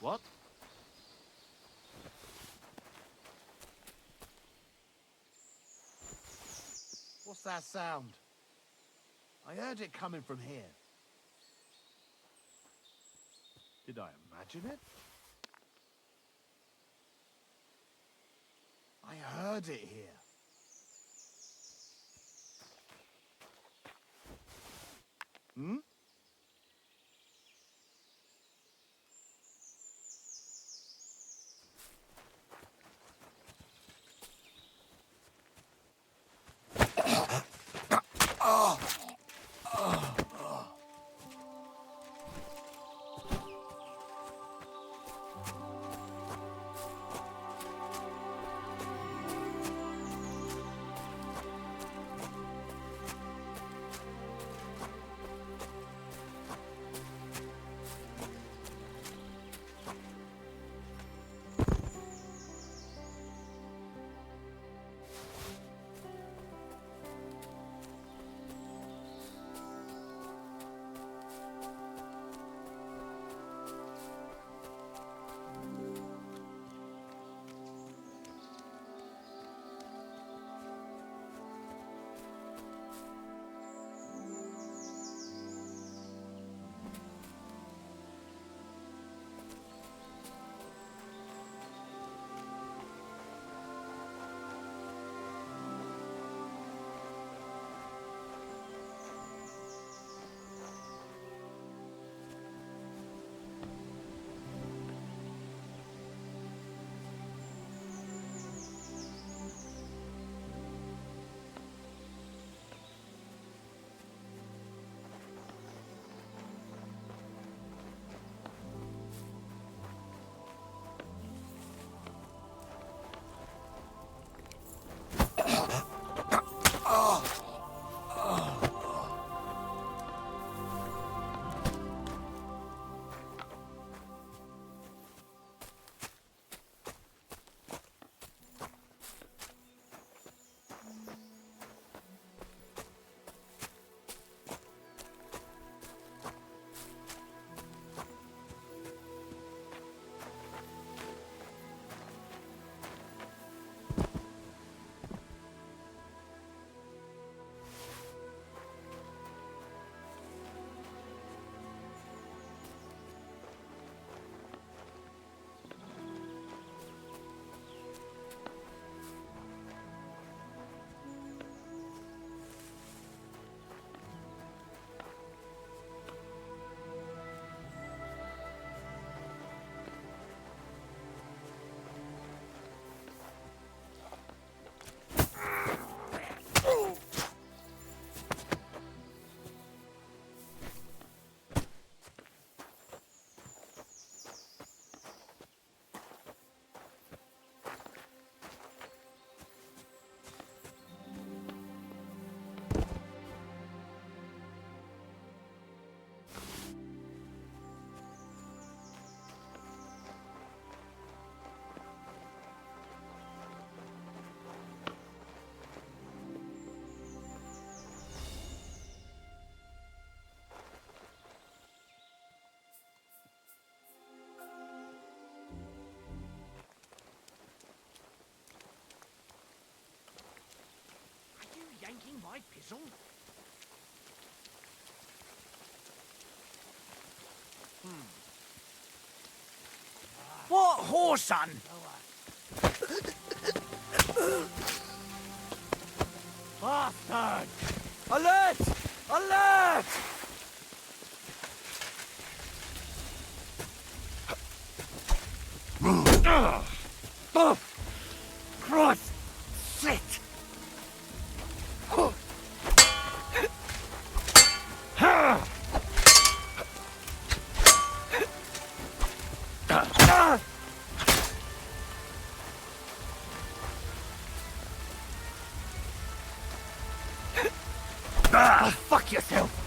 What? What's that sound? I heard it coming from here. Did I imagine it? I heard it here. Hmm? Yanking my pizzle? What whoreson? Bastard! Alert! Alert! Oh! Cross! Shit! Fuck yourself!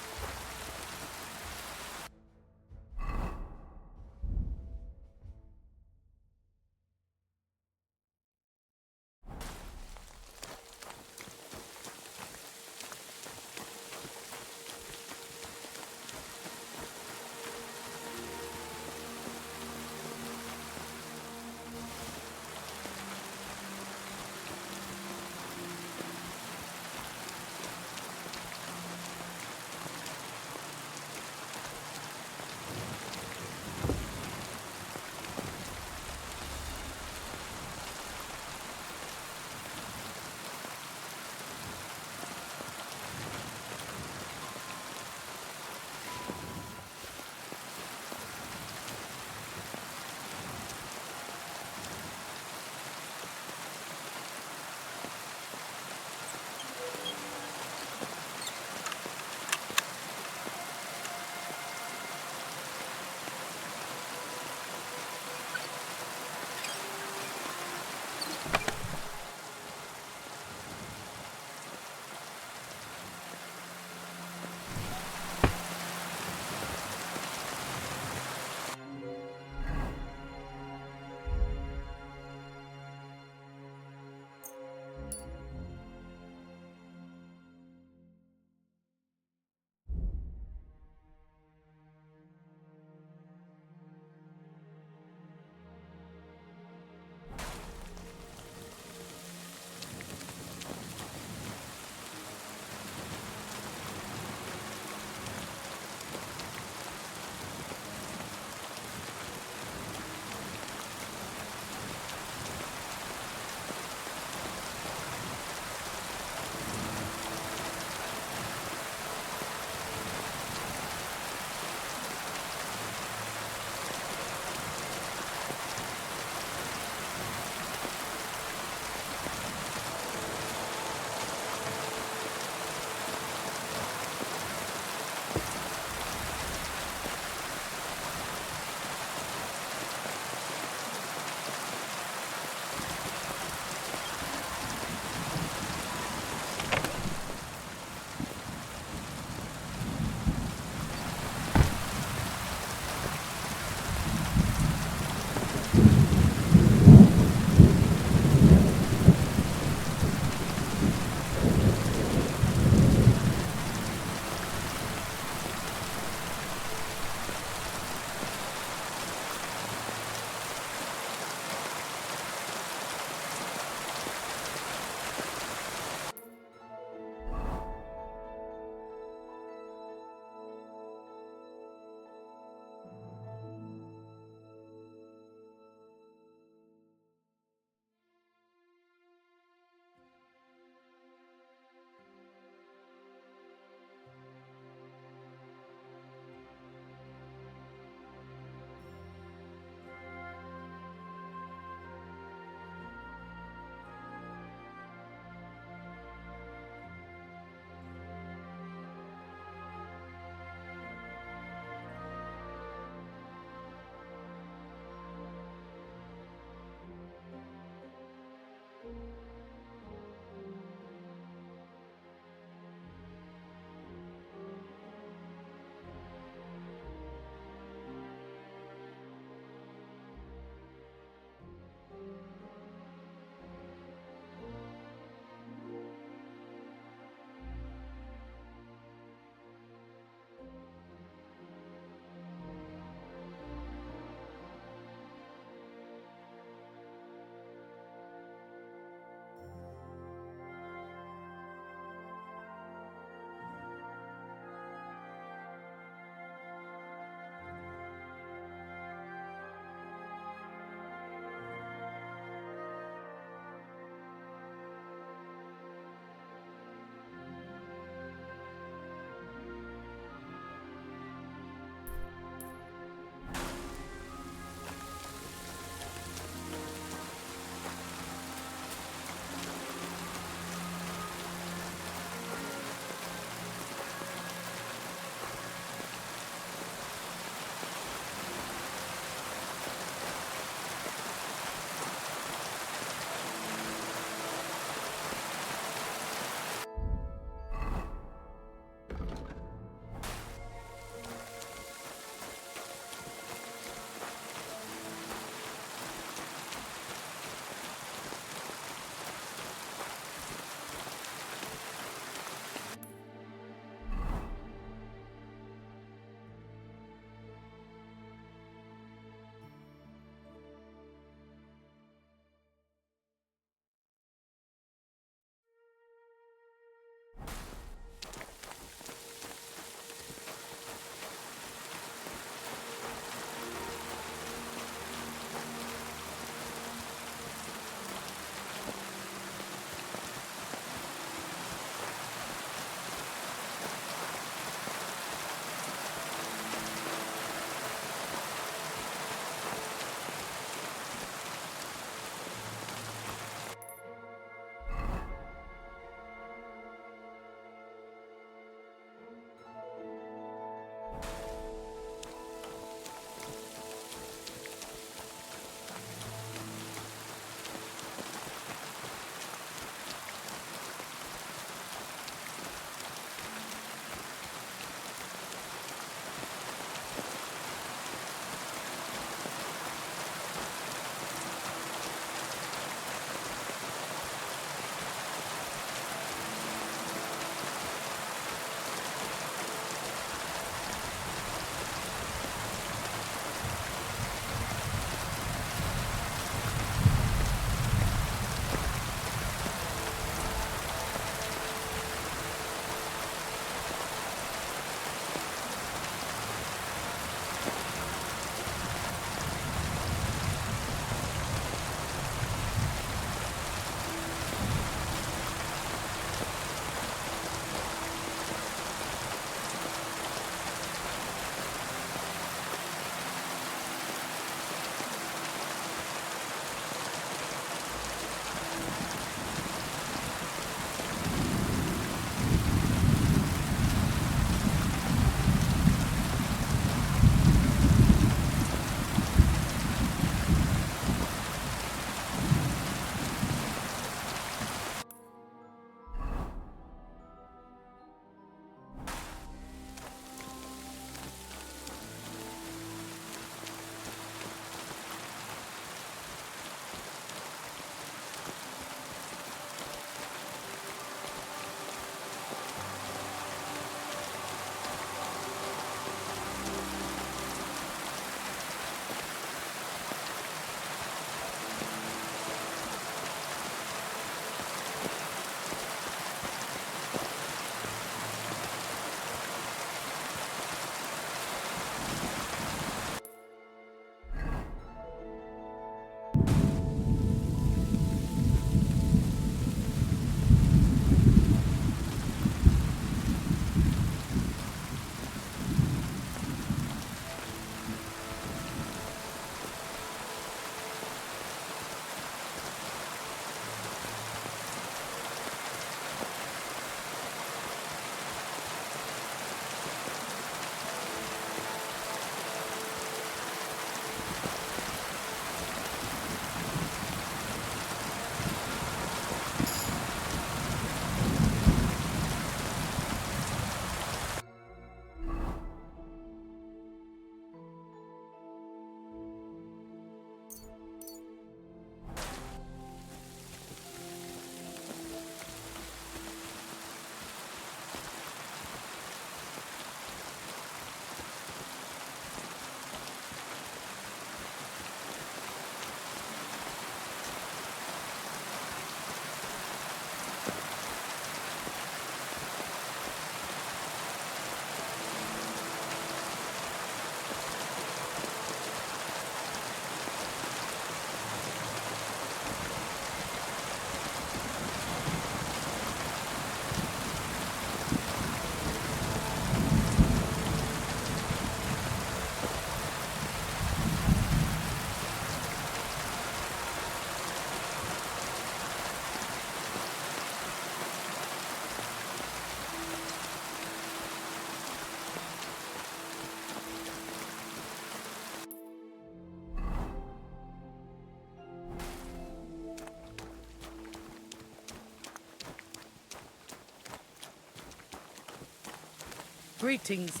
Greetings.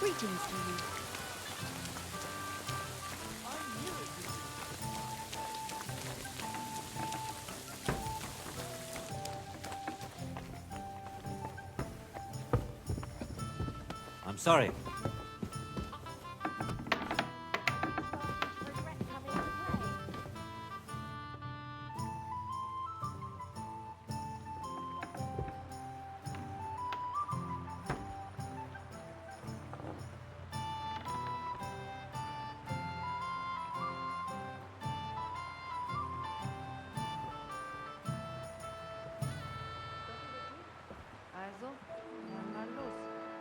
Greetings to you. I'm sorry. Also, dann mal los.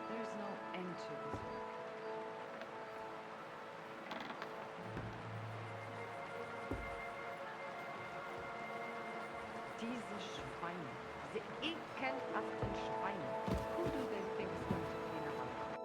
There's no end to this work. Diese Schweine, diese ekelhaften Schweine. Who do they think is going to clean up after?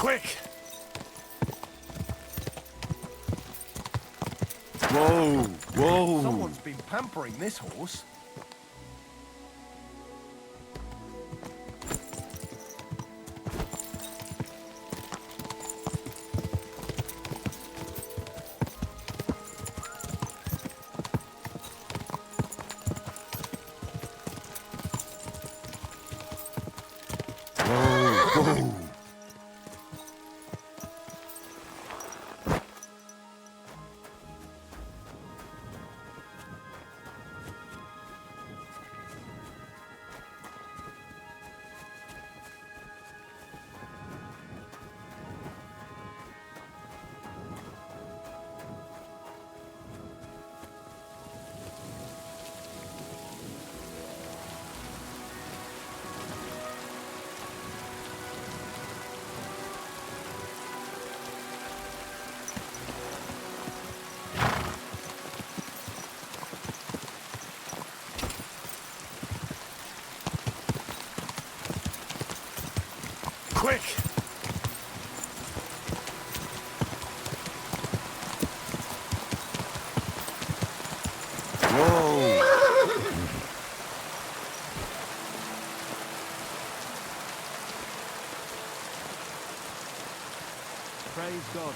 Quick! Whoa, whoa! Someone's been pampering this horse. Quick! Whoa! Praise God.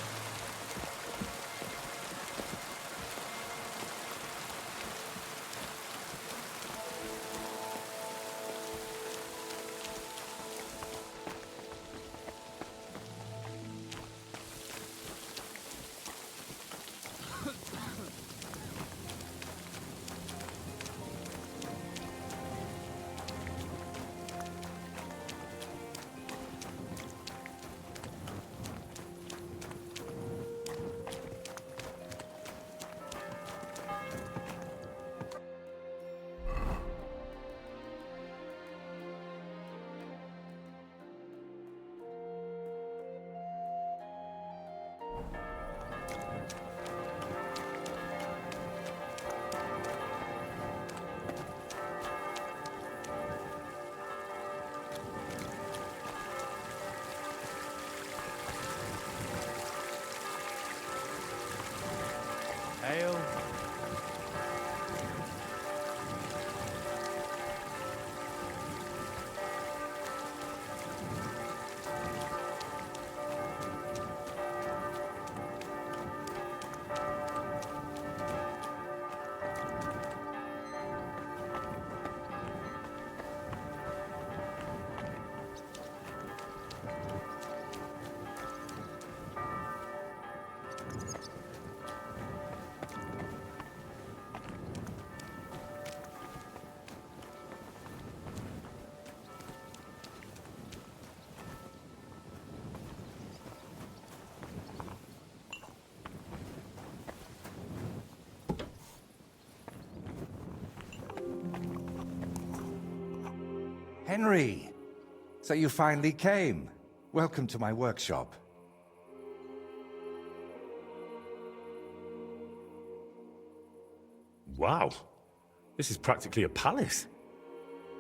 Henry! So you finally came. Welcome to my workshop. Wow. This is practically a palace.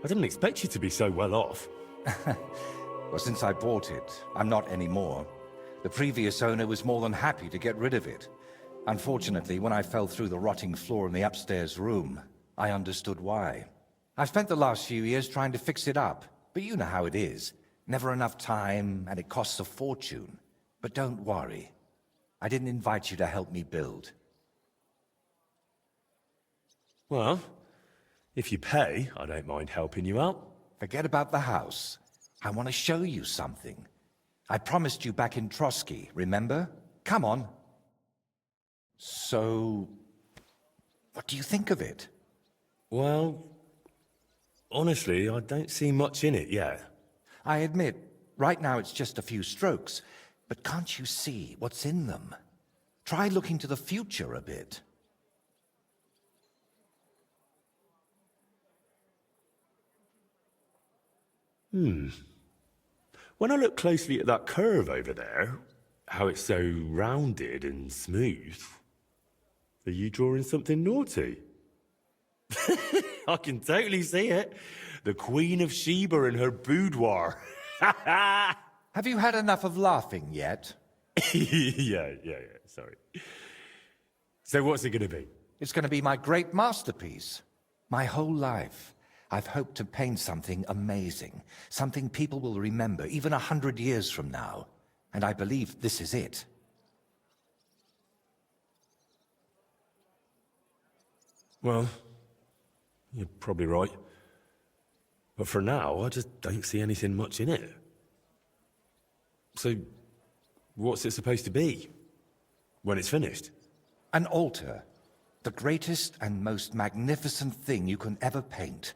I didn't expect you to be so well off. Well, since I bought it, I'm not anymore. The previous owner was more than happy to get rid of it. Unfortunately, when I fell through the rotting floor in the upstairs room, I understood why. I've spent the last few years trying to fix it up, but you know how it is. Never enough time, and it costs a fortune. But don't worry. I didn't invite you to help me build. Well, if you pay, I don't mind helping you out. Forget about the house. I want to show you something. I promised you back in Trotsky, remember? Come on. So, what do you think of it? Well, honestly, I don't see much in it yet. I admit, right now it's just a few strokes, but can't you see what's in them? Try looking to the future a bit. When I look closely at that curve over there, how it's so rounded and smooth, are you drawing something naughty? I can totally see it. The Queen of Sheba in her boudoir. Have you had enough of laughing yet? yeah, sorry. So what's it going to be? It's going to be my great masterpiece. My whole life, I've hoped to paint something amazing, something people will remember even 100 years from now. And I believe this is it. Well, you're probably right. But for now, I just don't see anything much in it. So, what's it supposed to be when it's finished? An altar. The greatest and most magnificent thing you can ever paint.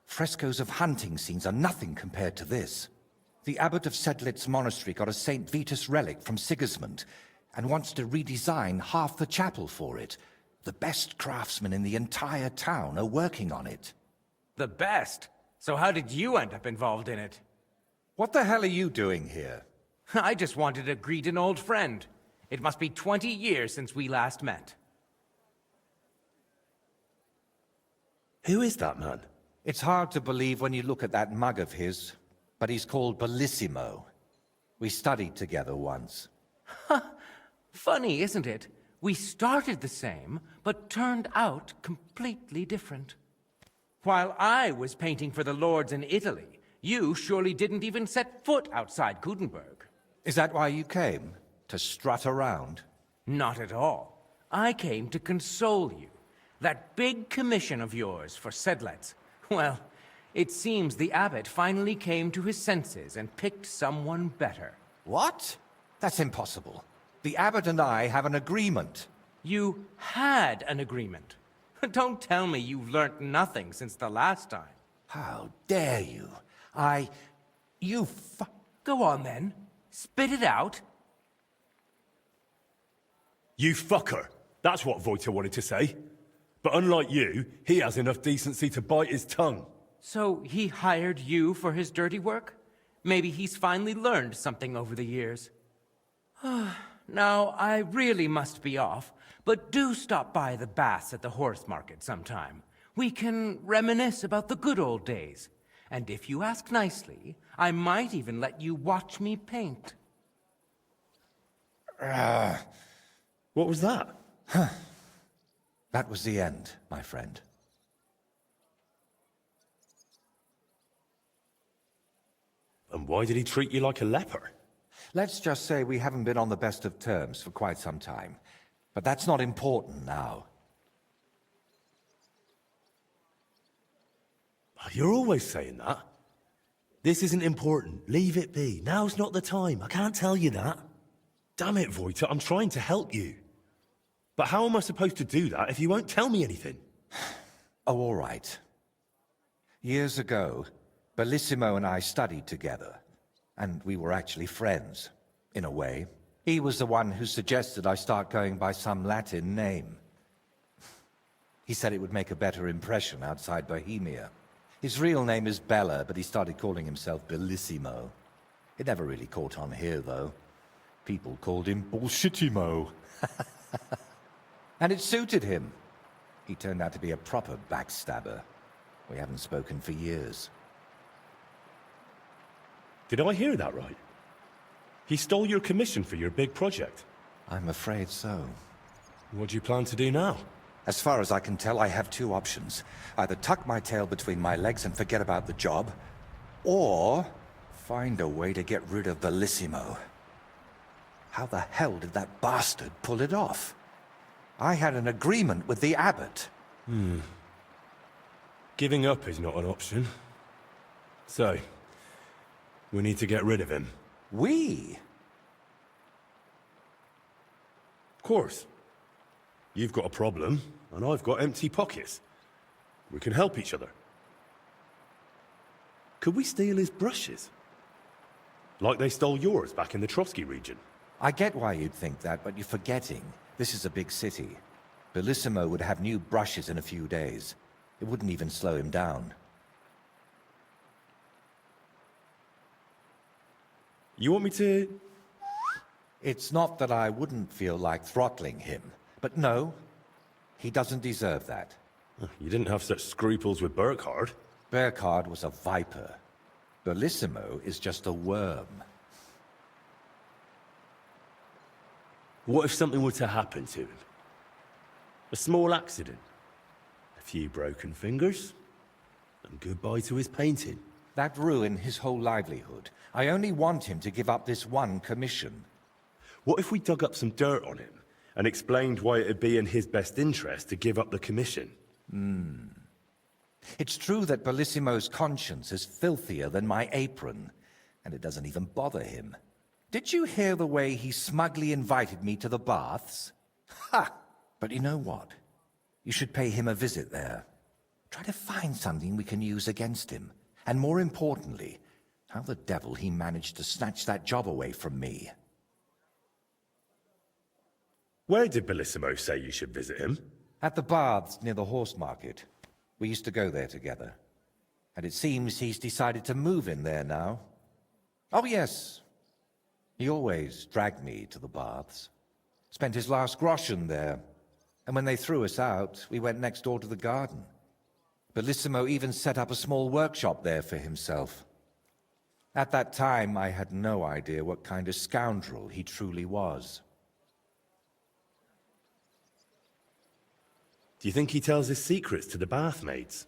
Frescoes of hunting scenes are nothing compared to this. The abbot of Sedlitz Monastery got a St. Vitus relic from Sigismund and wants to redesign half the chapel for it. The best craftsmen in the entire town are working on it. The best? So how did you end up involved in it? What the hell are you doing here? I just wanted to greet an old friend. It must be 20 years since we last met. Who is that man? It's hard to believe when you look at that mug of his, but he's called Bellissimo. We studied together once. Funny, isn't it? We started the same, but turned out completely different. While I was painting for the lords in Italy, you surely didn't even set foot outside Gutenberg. Is that why you came? To strut around? Not at all. I came to console you. That big commission of yours for Sedlitz. Well, it seems the abbot finally came to his senses and picked someone better. What? That's impossible. The abbot and I have an agreement. You had an agreement. Don't tell me you've learnt nothing since the last time. How dare you? Go on then. Spit it out. You fucker. That's what Voiter wanted to say. But unlike you, he has enough decency to bite his tongue. So he hired you for his dirty work? Maybe he's finally learned something over the years. Now, I really must be off, but do stop by the baths at the horse market sometime. We can reminisce about the good old days. And if you ask nicely, I might even let you watch me paint. What was that? That was the end, my friend. And why did he treat you like a leper? Let's just say we haven't been on the best of terms for quite some time. But that's not important now. You're always saying that. This isn't important. Leave it be. Now's not the time. I can't tell you that. Damn it, Voiter, I'm trying to help you. But how am I supposed to do that if you won't tell me anything? Oh, all right. Years ago, Bellissimo and I studied together. And we were actually friends, in a way. He was the one who suggested I start going by some Latin name. He said it would make a better impression outside Bohemia. His real name is Bella, but he started calling himself Bellissimo. It never really caught on here, though. People called him Bullshitimo. And it suited him. He turned out to be a proper backstabber. We haven't spoken for years. Did I hear that right? He stole your commission for your big project. I'm afraid so. What do you plan to do now? As far as I can tell, I have two options. Either tuck my tail between my legs and forget about the job, or find a way to get rid of Bellissimo. How the hell did that bastard pull it off? I had an agreement with the abbot. Giving up is not an option. So, we need to get rid of him. We? Of course. You've got a problem, and I've got empty pockets. We can help each other. Could we steal his brushes? Like they stole yours back in the Trotsky region? I get why you'd think that, but you're forgetting. This is a big city. Bellissimo would have new brushes in a few days. It wouldn't even slow him down. You want me to... It's not that I wouldn't feel like throttling him, but no, he doesn't deserve that. You didn't have such scruples with Burkhardt. Burkhardt was a viper. Bellissimo is just a worm. What if something were to happen to him? A small accident. A few broken fingers. And goodbye to his painting. That ruined his whole livelihood. I only want him to give up this one commission. What if we dug up some dirt on him and explained why it'd be in his best interest to give up the commission? It's true that Bellissimo's conscience is filthier than my apron, and it doesn't even bother him. Did you hear the way he smugly invited me to the baths? Ha! But you know what? You should pay him a visit there. Try to find something we can use against him. And more importantly, how the devil he managed to snatch that job away from me. Where did Bellissimo say you should visit him? At the baths near the horse market. We used to go there together. And it seems he's decided to move in there now. Oh yes. He always dragged me to the baths. Spent his last groschen there. And when they threw us out, we went next door to the garden. Bellissimo even set up a small workshop there for himself. At that time, I had no idea what kind of scoundrel he truly was. Do you think he tells his secrets to the bathmaids?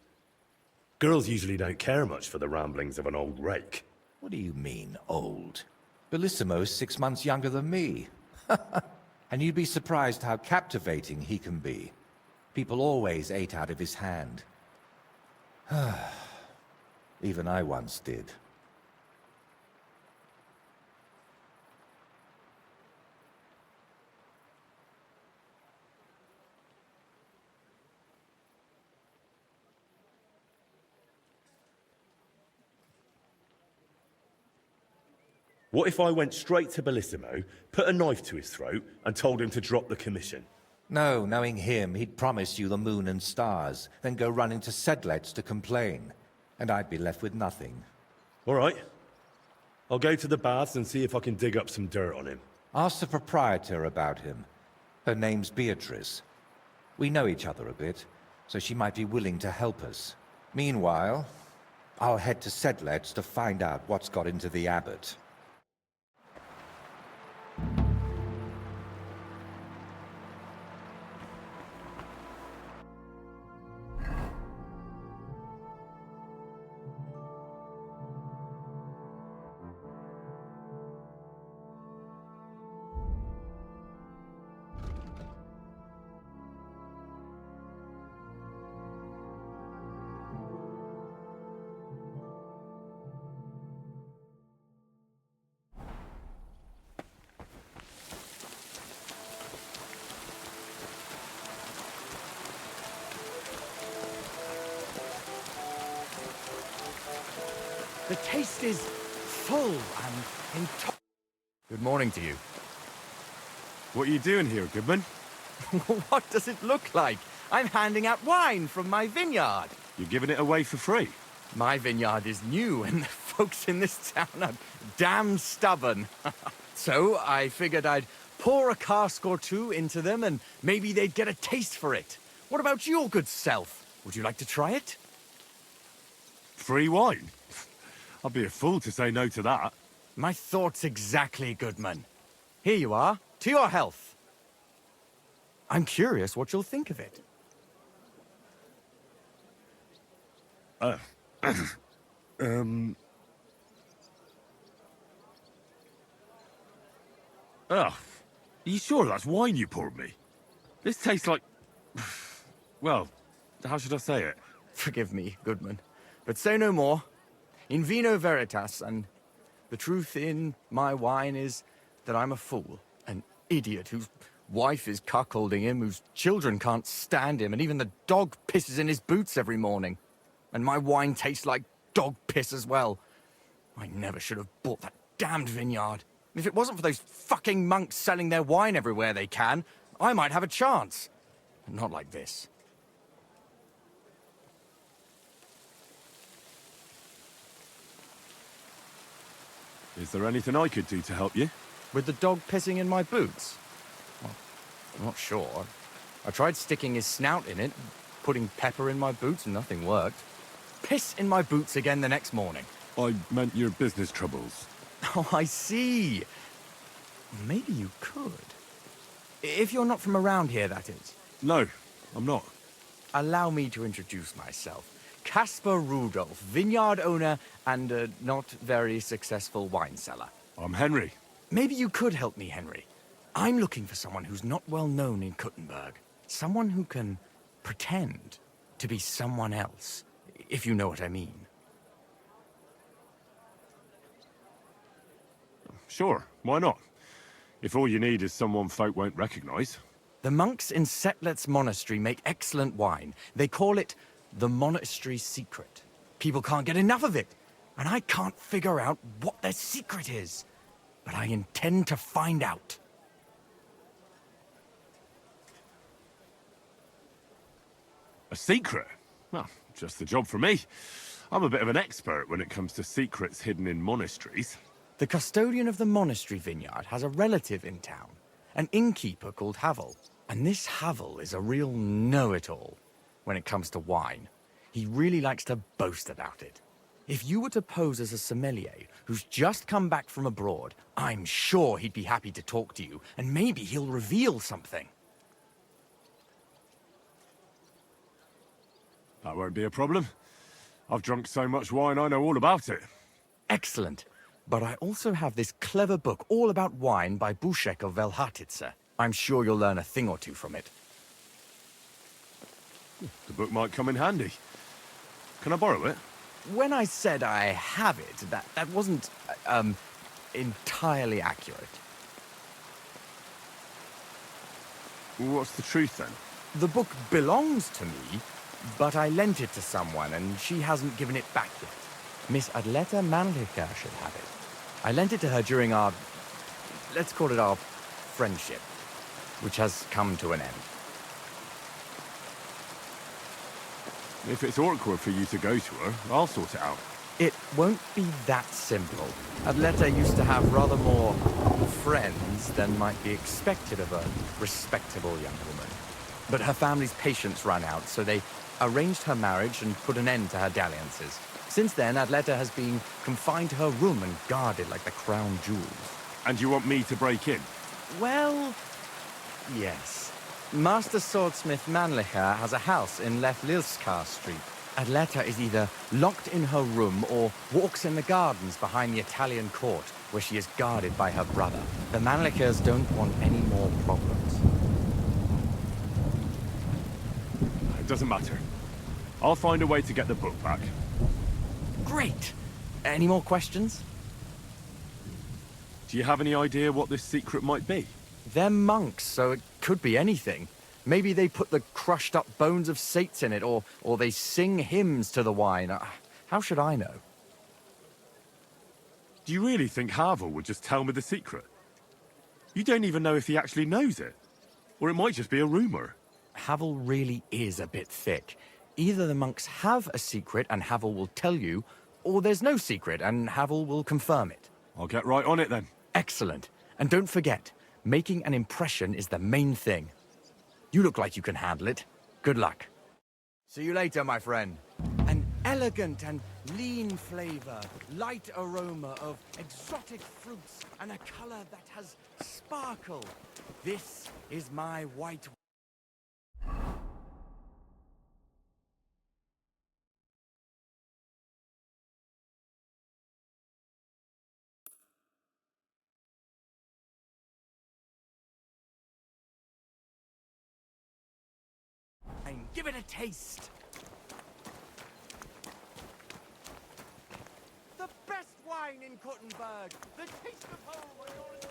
Girls usually don't care much for the ramblings of an old rake. What do you mean, old? Bellissimo's 6 months younger than me. And you'd be surprised how captivating he can be. People always ate out of his hand. Even I once did. What if I went straight to Bellissimo, put a knife to his throat, and told him to drop the commission? No, knowing him, he'd promise you the moon and stars, then go running to Sedlets to complain. And I'd be left with nothing. All right. I'll go to the baths and see if I can dig up some dirt on him. Ask the proprietor about him. Her name's Beatrice. We know each other a bit, so she might be willing to help us. Meanwhile, I'll head to Sedlets to find out what's got into the abbot. The taste is full and intoxicating. Good morning to you. What are you doing here, Goodman? What does it look like? I'm handing out wine from my vineyard. You're giving it away for free? My vineyard is new, and the folks in this town are damn stubborn. So I figured I'd pour a cask or two into them, and maybe they'd get a taste for it. What about your good self? Would you like to try it? Free wine? I'd be a fool to say no to that. My thoughts exactly, Goodman. Here you are. To your health. I'm curious what you'll think of it. Are you sure that's wine you poured me? This tastes like... Well, how should I say it? Forgive me, Goodman, but say no more. In vino veritas, and the truth in my wine is that I'm a fool, an idiot whose wife is cuckolding him, whose children can't stand him, and even the dog pisses in his boots every morning. And my wine tastes like dog piss as well. I never should have bought that damned vineyard. If it wasn't for those fucking monks selling their wine everywhere they can, I might have a chance. Not like this. Is there anything I could do to help you? With the dog pissing in my boots? Well, I'm not sure. I tried sticking his snout in it, putting pepper in my boots, and nothing worked. Piss in my boots again the next morning. I meant your business troubles. Oh, I see. Maybe you could. If you're not from around here, that is. No, I'm not. Allow me to introduce myself. Caspar Rudolph, vineyard owner and a not very successful wine seller. I'm Henry. Maybe you could help me, Henry. I'm looking for someone who's not well known in Kuttenberg. Someone who can pretend to be someone else, if you know what I mean. Sure, why not? If all you need is someone folk won't recognize. The monks in Setlet's monastery make excellent wine. They call it the monastery secret. People can't get enough of it, and I can't figure out what their secret is. But I intend to find out. A secret? Well, just the job for me. I'm a bit of an expert when it comes to secrets hidden in monasteries. The custodian of the monastery vineyard has a relative in town, an innkeeper called Havel. And this Havel is a real know-it-all when it comes to wine. He really likes to boast about it. If you were to pose as a sommelier who's just come back from abroad, I'm sure he'd be happy to talk to you, and maybe he'll reveal something. That won't be a problem. I've drunk so much wine I know all about it. Excellent. But I also have this clever book all about wine by Buschek of Velhartitze. I'm sure you'll learn a thing or two from it. The book might come in handy. Can I borrow it? When I said I have it, that wasn't, entirely accurate. What's the truth then? The book belongs to me, but I lent it to someone, and she hasn't given it back yet. Miss Adleta Mannlicher should have it. I lent it to her during our, let's call it our friendship, which has come to an end. If it's awkward for you to go to her, I'll sort it out. It won't be that simple. Adleta used to have rather more friends than might be expected of a respectable young woman. But her family's patience ran out, so they arranged her marriage and put an end to her dalliances. Since then, Adleta has been confined to her room and guarded like the crown jewels. And you want me to break in? Well, yes. Master Swordsmith Mannlicher has a house in Leflilskar Street. Adleta is either locked in her room or walks in the gardens behind the Italian court, where she is guarded by her brother. The Mannlichers don't want any more problems. It doesn't matter. I'll find a way to get the book back. Great! Any more questions? Do you have any idea what this secret might be? They're monks, so it could be anything. Maybe they put the crushed-up bones of saints in it, or they sing hymns to the wine. How should I know? Do you really think Havel would just tell me the secret? You don't even know if he actually knows it. Or it might just be a rumor. Havel really is a bit thick. Either the monks have a secret and Havel will tell you, or there's no secret and Havel will confirm it. I'll get right on it then. Excellent. And don't forget, making an impression is the main thing. You look like you can handle it. Good luck. See you later, my friend. An elegant and lean flavor, light aroma of exotic fruits, and a color that has sparkle. This is my white... Give it a taste. The best wine in Kuttenberg. The taste of home when you're in the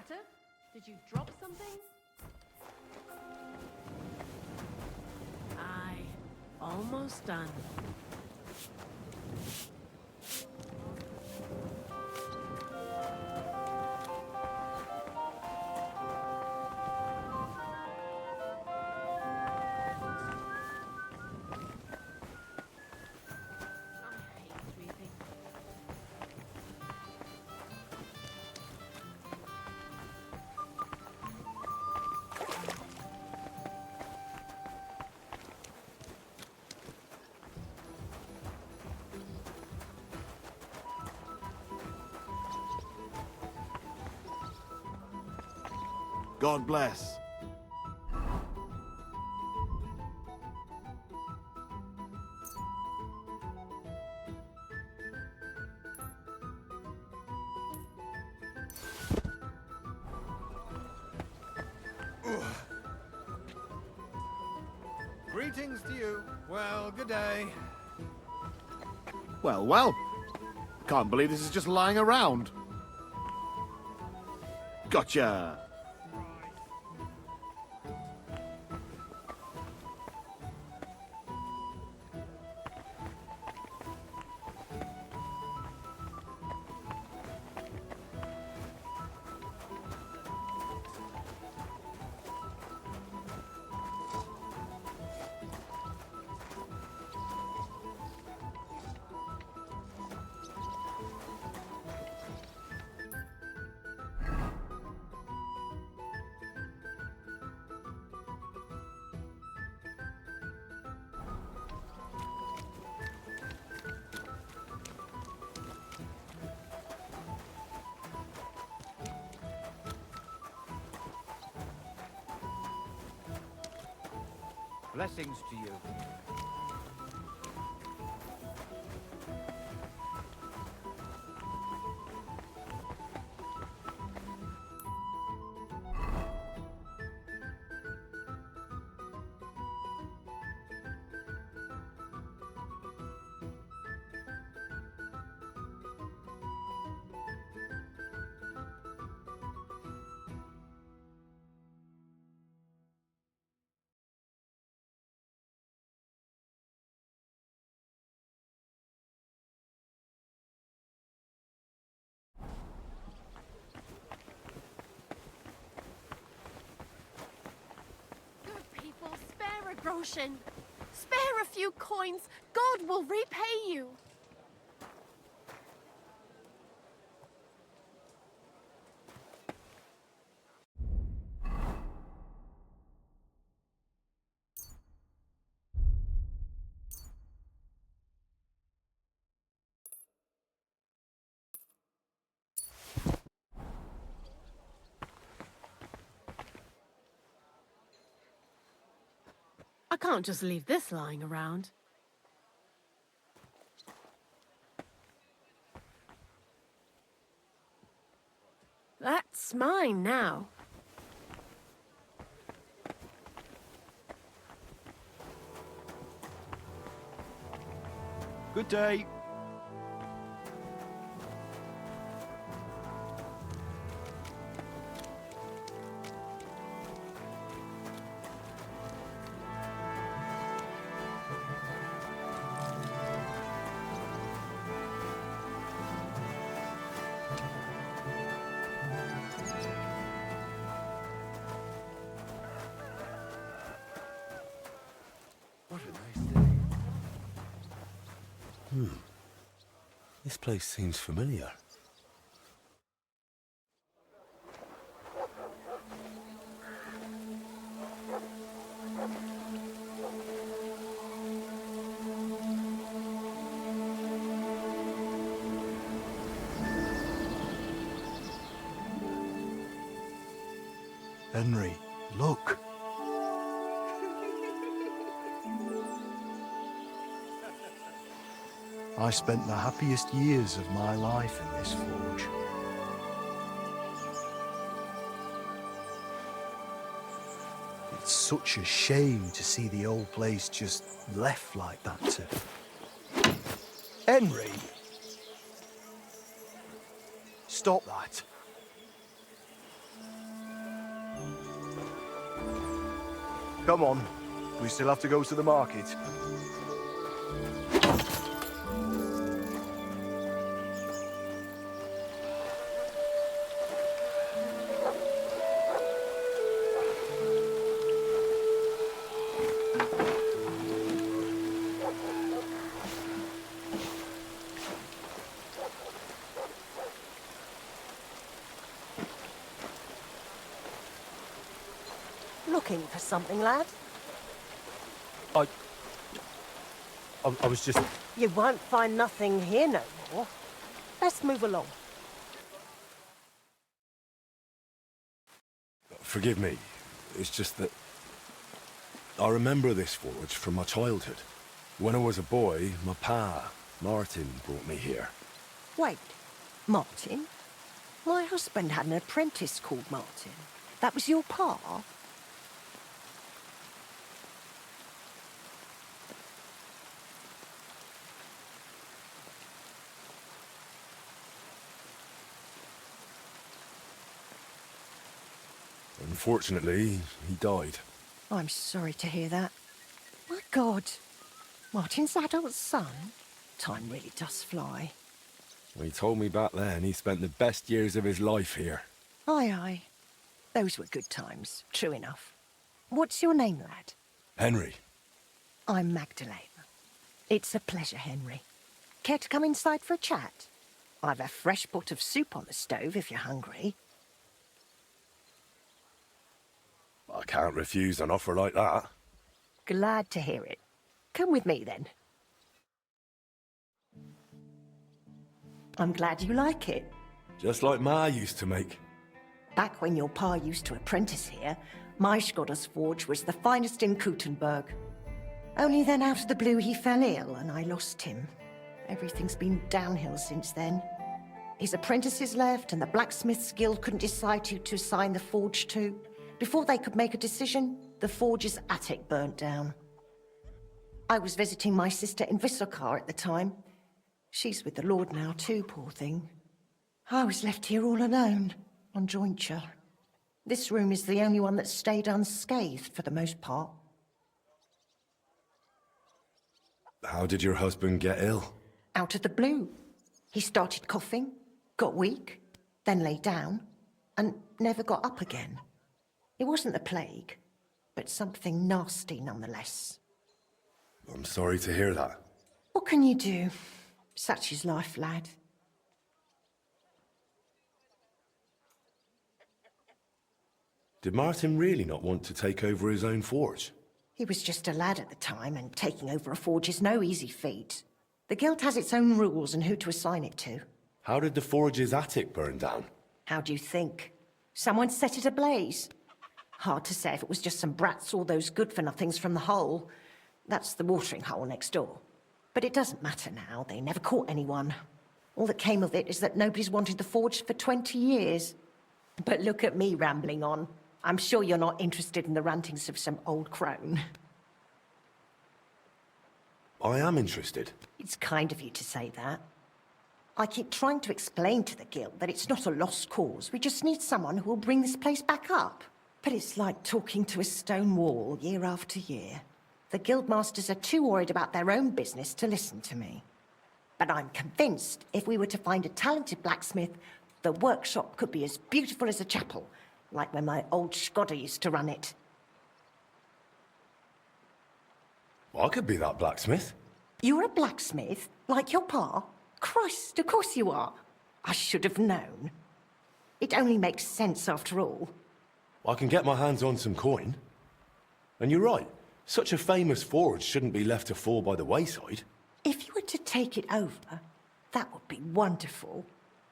matter? Did you drop something? Aye, almost done. I hate sweeping. God bless. Greetings to you. Well, good day. Well, well. Can't believe this is just lying around. Gotcha. Blessings to you. Good people, spare a groschen. Spare a few coins. God will repay you. I can't just leave this lying around. That's mine now. Good day. What a nice day. This place seems familiar. Henry, look. I spent the happiest years of my life in this forge. It's such a shame to see the old place just left like that to... Henry! Stop that. Come on. We still have to go to the market. Looking for something, lad? I was just... You won't find nothing here no more. Let's move along. Forgive me. It's just that... I remember this forge from my childhood. When I was a boy, my pa, Martin, brought me here. Wait, Martin? My husband had an apprentice called Martin. That was your pa? Unfortunately, he died. I'm sorry to hear that. My God, Martin's adult son? Time really does fly. He told me back then he spent the best years of his life here. Aye, aye. Those were good times, true enough. What's your name, lad? Henry. I'm Magdalene. It's a pleasure, Henry. Care to come inside for a chat? I've a fresh pot of soup on the stove if you're hungry. I can't refuse an offer like that. Glad to hear it. Come with me, then. I'm glad you like it. Just like Ma used to make. Back when your pa used to apprentice here, my Skodder's forge was the finest in Kuttenberg. Only then out of the blue he fell ill and I lost him. Everything's been downhill since then. His apprentices left and the blacksmith's guild couldn't decide who to assign the forge to. Before they could make a decision, the forge's attic burnt down. I was visiting my sister in Visokar at the time. She's with the Lord now too, poor thing. I was left here all alone, on jointure. This room is the only one that stayed unscathed for the most part. How did your husband get ill? Out of the blue. He started coughing, got weak, then lay down, and never got up again. It wasn't the plague, but something nasty nonetheless. I'm sorry to hear that. What can you do? Such is life, lad. Did Martin really not want to take over his own forge? He was just a lad at the time, and taking over a forge is no easy feat. The guild has its own rules and who to assign it to. How did the forge's attic burn down? How do you think? Someone set it ablaze. Hard to say if it was just some brats or those good-for-nothings from the hole. That's the watering hole next door. But it doesn't matter now. They never caught anyone. All that came of it is that nobody's wanted the forge for 20 years. But look at me rambling on. I'm sure you're not interested in the rantings of some old crone. I am interested. It's kind of you to say that. I keep trying to explain to the guild that it's not a lost cause. We just need someone who will bring this place back up. But it's like talking to a stone wall year after year. The guildmasters are too worried about their own business to listen to me. But I'm convinced if we were to find a talented blacksmith, the workshop could be as beautiful as a chapel, like when my old Skodder used to run it. I could be that blacksmith. You're a blacksmith? Like your pa? Christ, of course you are. I should have known. It only makes sense after all. I can get my hands on some coin. And you're right. Such a famous forge shouldn't be left to fall by the wayside. If you were to take it over, that would be wonderful.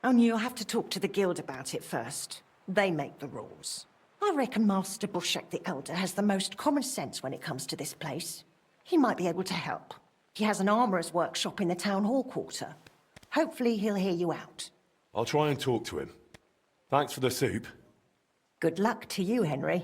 Only you'll have to talk to the guild about it first. They make the rules. I reckon Master Bushek the Elder has the most common sense when it comes to this place. He might be able to help. He has an armourer's workshop in the town hall quarter. Hopefully he'll hear you out. I'll try and talk to him. Thanks for the soup. Good luck to you, Henry.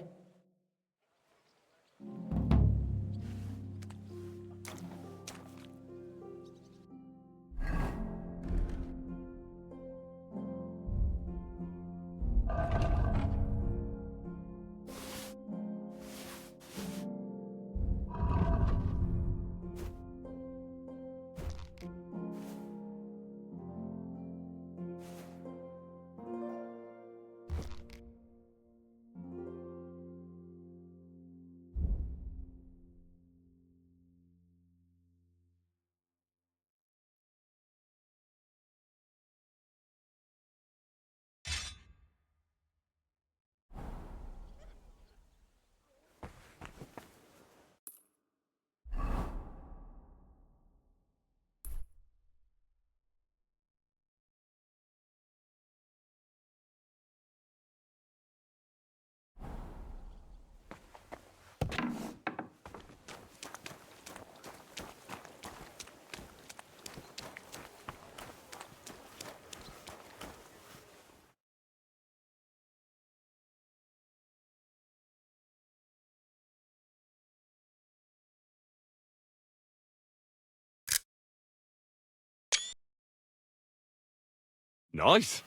Nice.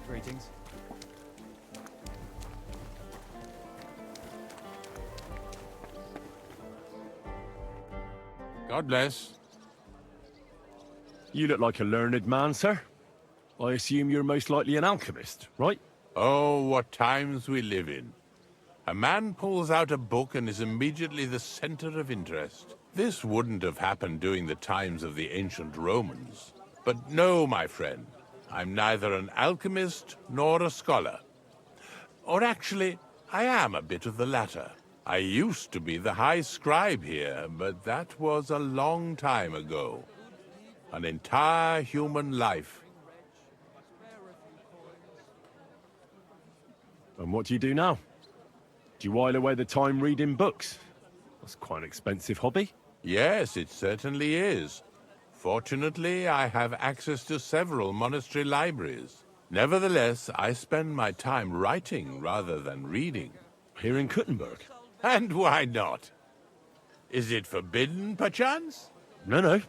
Greetings. God bless. You look like a learned man, sir. I assume you're most likely an alchemist, right? Oh, what times we live in. A man pulls out a book and is immediately the center of interest. This wouldn't have happened during the times of the ancient Romans. But no, my friend. I'm neither an alchemist nor a scholar. Or actually, I am a bit of the latter. I used to be the high scribe here, but that was a long time ago. An entire human life. And what do you do now? Do you while away the time reading books? That's quite an expensive hobby. Yes, it certainly is. Fortunately, I have access to several monastery libraries. Nevertheless, I spend my time writing rather than reading. Here in Kuttenberg? And why not? Is it forbidden, perchance? No.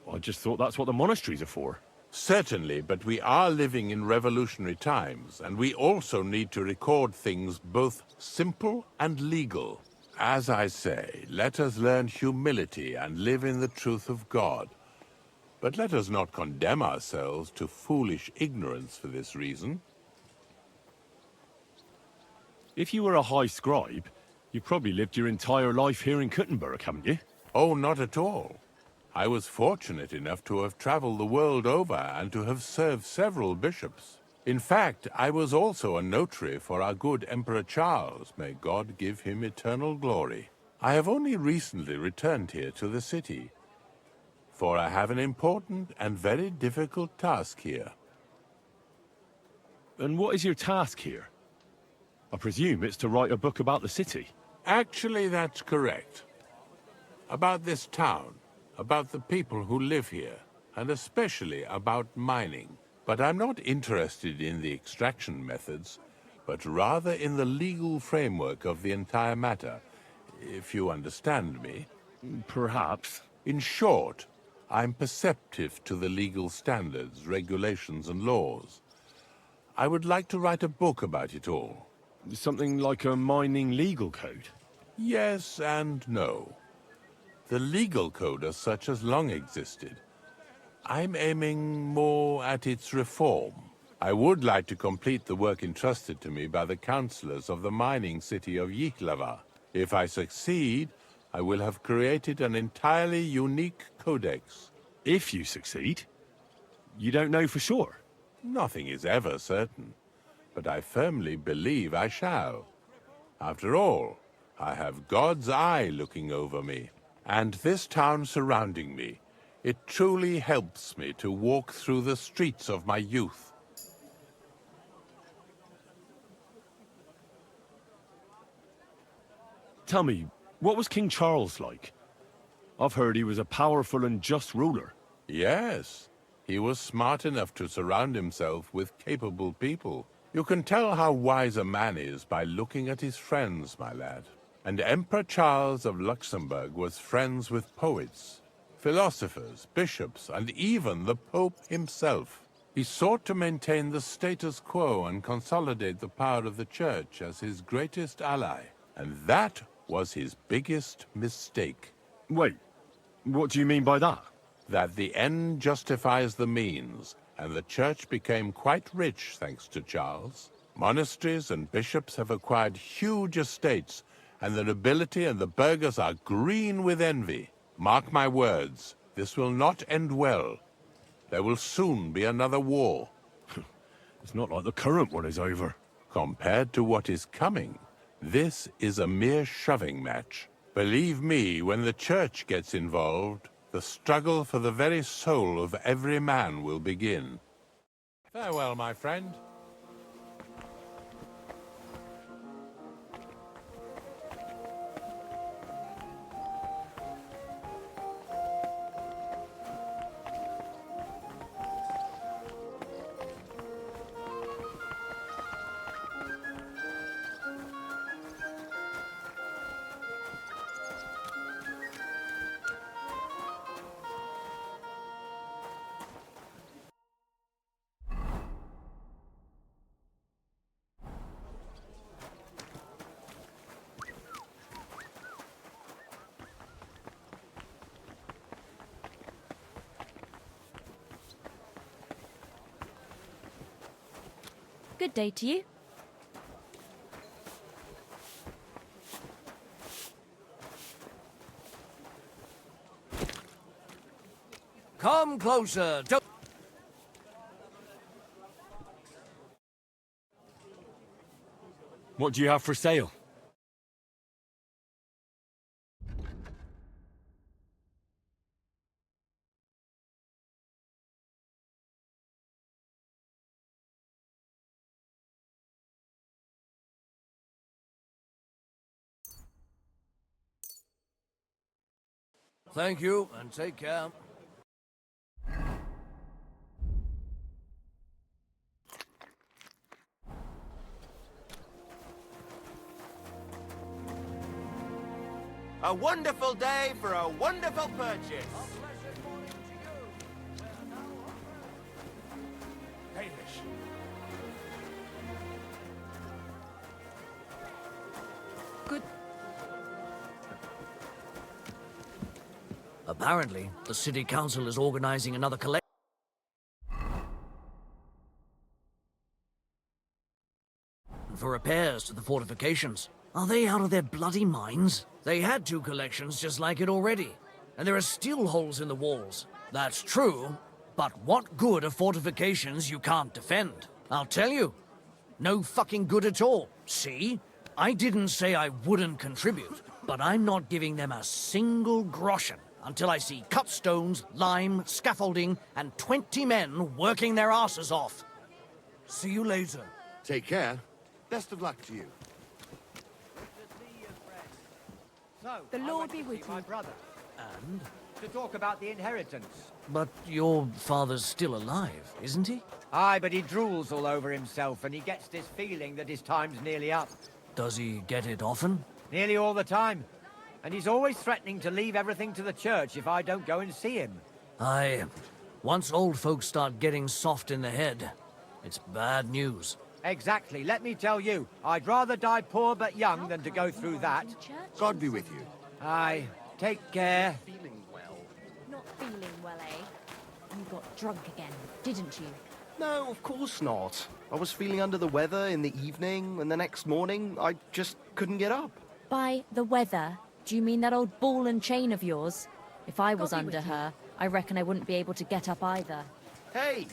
I just thought that's what the monasteries are for. Certainly, but we are living in revolutionary times, and we also need to record things both simple and legal. As I say, let us learn humility and live in the truth of God. But let us not condemn ourselves to foolish ignorance for this reason. If you were a high scribe, you've probably lived your entire life here in Kuttenberg, haven't you? Oh, not at all. I was fortunate enough to have traveled the world over and to have served several bishops. In fact, I was also a notary for our good Emperor Charles, may God give him eternal glory. I have only recently returned here to the city, for I have an important and very difficult task here. And what is your task here? I presume it's to write a book about the city. Actually, that's correct. About this town, about the people who live here, and especially about mining. But I'm not interested in the extraction methods, but rather in the legal framework of the entire matter, if you understand me. Perhaps. In short, I'm perceptive to the legal standards, regulations, and laws. I would like to write a book about it all. Something like a mining legal code? Yes and no. The legal code as such has long existed. I'm aiming more at its reform. I would like to complete the work entrusted to me by the councillors of the mining city of Yichlava. If I succeed, I will have created an entirely unique codex. If you succeed? You don't know for sure? Nothing is ever certain, but I firmly believe I shall. After all, I have God's eye looking over me, and this town surrounding me. It truly helps me to walk through the streets of my youth. Tell me, what was King Charles like? I've heard he was a powerful and just ruler. Yes, he was smart enough to surround himself with capable people. You can tell how wise a man is by looking at his friends, my lad. And Emperor Charles of Luxembourg was friends with poets, philosophers, bishops, and even the Pope himself. He sought to maintain the status quo and consolidate the power of the Church as his greatest ally. And that was his biggest mistake. Wait, what do you mean by that? That the end justifies the means, and the Church became quite rich thanks to Charles. Monasteries and bishops have acquired huge estates, and the nobility and the burghers are green with envy. Mark my words, this will not end well. There will soon be another war. It's not like the current one is over. Compared to what is coming, this is a mere shoving match. Believe me, when the Church gets involved, the struggle for the very soul of every man will begin. Farewell, my friend. Good day to you. Come closer. Don't... What do you have for sale? Thank you, and take care. A wonderful day for a wonderful purchase. Hamish. Good. Apparently, the city council is organizing another collection for repairs to the fortifications. Are they out of their bloody minds? They had 2 collections just like it already, and there are still holes in the walls. That's true, but what good are fortifications you can't defend? I'll tell you, no fucking good at all. See? I didn't say I wouldn't contribute, but I'm not giving them a single groschen until I see cut stones, lime, scaffolding, and 20 men working their asses off. See you later. Take care. Best of luck to you. So, The Lord be with my you. brother And? to talk about the inheritance. But your father's still alive, isn't he? Aye, but he drools all over himself, and he gets this feeling that his time's nearly up. Does he get it often? Nearly all the time. And he's always threatening to leave everything to the church if I don't go and see him. Aye. Once old folks start getting soft in the head, it's bad news. Exactly. Let me tell you, I'd rather die poor but young than to go through that. God be with you. Aye. Take care. Not feeling well, eh? You got drunk again, didn't you? No, of course not. I was feeling under the weather in the evening, and the next morning, I just couldn't get up. By the weather, do you mean that old ball and chain of yours? If I was under her, I reckon I wouldn't be able to get up either. Hey,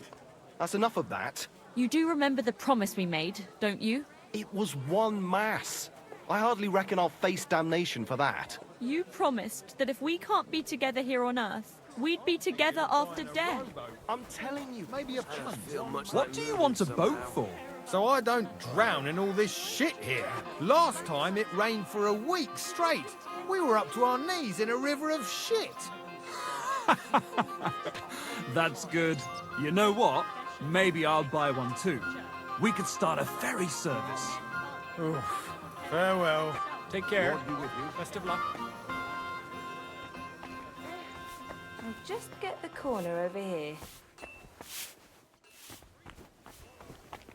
that's enough of that. You do remember the promise we made, don't you? It was one mass. I hardly reckon I'll face damnation for that. You promised that if we can't be together here on Earth, we'd be together after death. I'm telling you, maybe a chance. What do you want a boat for? So I don't drown in all this shit here. Last time it rained for a week straight. We were up to our knees in a river of shit. That's good. You know what? Maybe I'll buy one too. We could start a ferry service. Farewell. Take care. Best of luck. I'll just get the corner over here.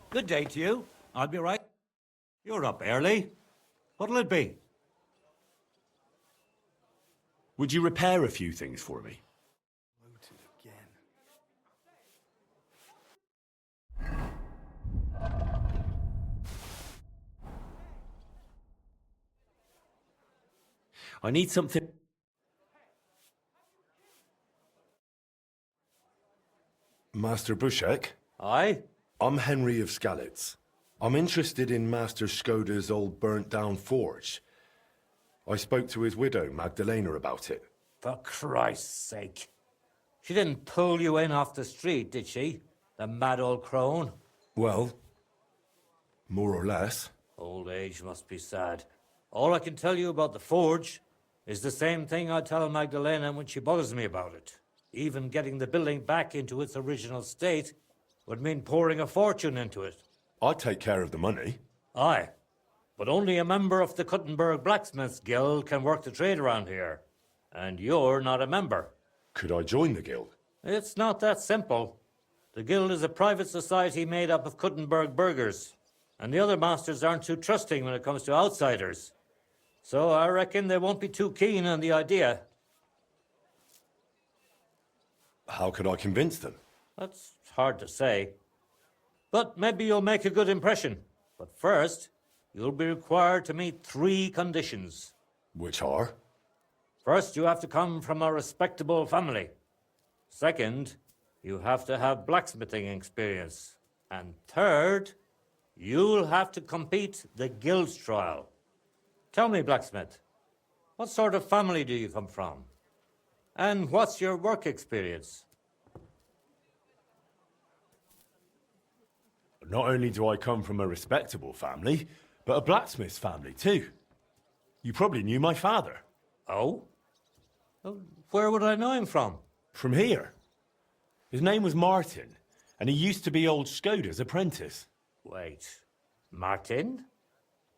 Good day to you. I'll be right. You're up early. What'll it be? Would you repair a few things for me? I need something. Master Bushek? Aye? I'm Henry of Skalitz. I'm interested in Master Skoda's old burnt-down forge. I spoke to his widow, Magdalena, about it. For Christ's sake. She didn't pull you in off the street, did she? The mad old crone? Well, more or less. Old age must be sad. All I can tell you about the forge is the same thing I tell Magdalena when she bothers me about it. Even getting the building back into its original state would mean pouring a fortune into it. I'd take care of the money. Aye, but only a member of the Kuttenberg Blacksmiths Guild can work the trade around here. And you're not a member. Could I join the guild? It's not that simple. The guild is a private society made up of Kuttenberg burghers, and the other masters aren't too trusting when it comes to outsiders. So I reckon they won't be too keen on the idea. How could I convince them? That's hard to say. But maybe you'll make a good impression. But first, you'll be required to meet 3 conditions. Which are? First, you have to come from a respectable family. Second, you have to have blacksmithing experience. And third, you'll have to compete the guild trial. Tell me, blacksmith, what sort of family do you come from? And what's your work experience? Not only do I come from a respectable family, but a blacksmith's family too. You probably knew my father. Oh? Where would I know him from? From here. His name was Martin, and he used to be old Skoda's apprentice. Wait, Martin?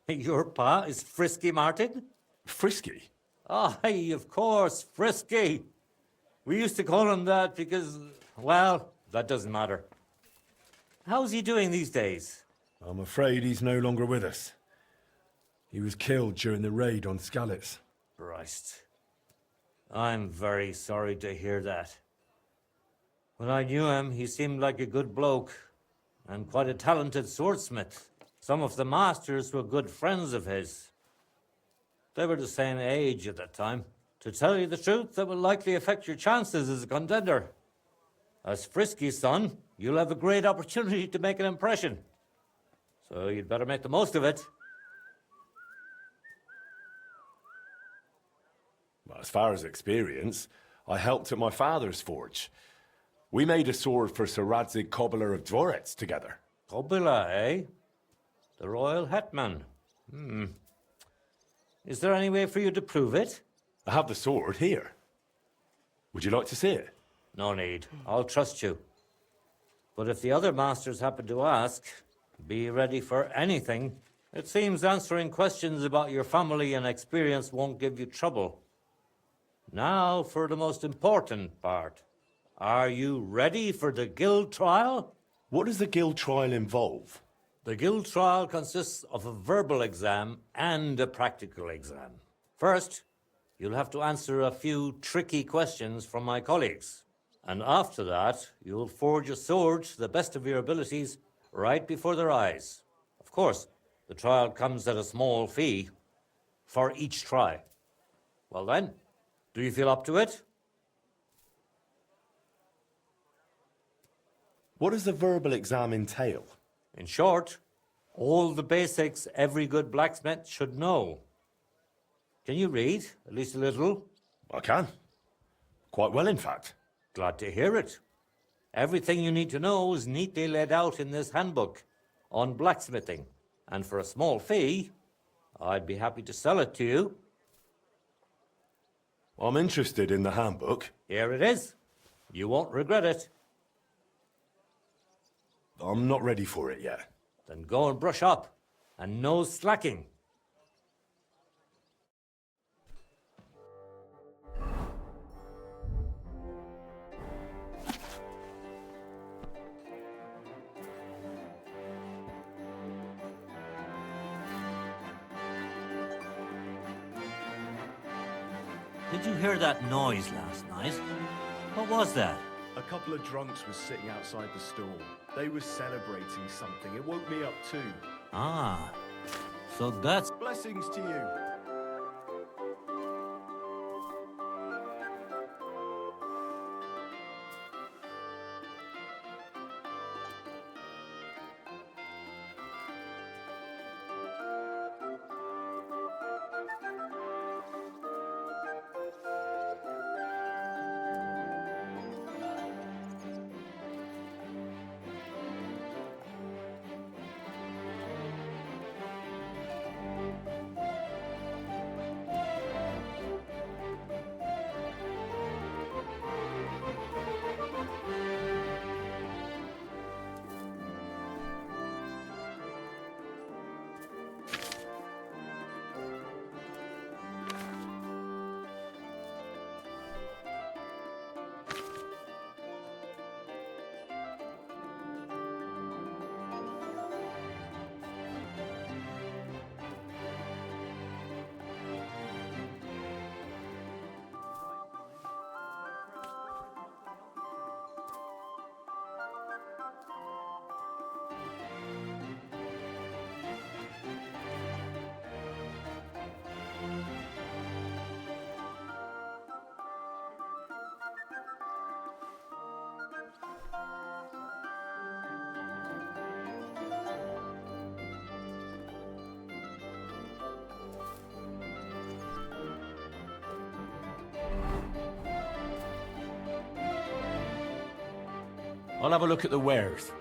Your pa is Frisky Martin? Frisky? Aye, of course, Frisky. We used to call him that because, well, that doesn't matter. How's he doing these days? I'm afraid he's no longer with us. He was killed during the raid on Skalitz. Christ. I'm very sorry to hear that. When I knew him, he seemed like a good bloke and quite a talented swordsmith. Some of the masters were good friends of his. They were the same age at that time. To tell you the truth, that will likely affect your chances as a contender. As Frisky's son, you'll have a great opportunity to make an impression. So you'd better make the most of it. Well, as far as experience, I helped at my father's forge. We made a sword for Sir Radzig Cobbler of Dvorets together. Cobbler, eh? The royal hetman. Is there any way for you to prove it? I have the sword here. Would you like to see it? No need. I'll trust you. But if the other masters happen to ask, be ready for anything. It seems answering questions about your family and experience won't give you trouble. Now for the most important part. Are you ready for the guild trial? What does the guild trial involve? The guild trial consists of a verbal exam and a practical exam. First, you'll have to answer a few tricky questions from my colleagues. And after that, you'll forge a sword to the best of your abilities right before their eyes. Of course, the trial comes at a small fee for each try. Well then, do you feel up to it? What does the verbal exam entail? In short, all the basics every good blacksmith should know. Can you read, at least a little? I can. Quite well, in fact. Glad to hear it. Everything you need to know is neatly laid out in this handbook on blacksmithing. And for a small fee, I'd be happy to sell it to you. I'm interested in the handbook. Here it is. You won't regret it. I'm not ready for it yet. Then go and brush up. And no slacking. Did you hear that noise last night? What was that? A couple of drunks was sitting outside the store. They were celebrating something. It woke me up too. Ah, so that's... Blessings to you. I'll have a look at the wares.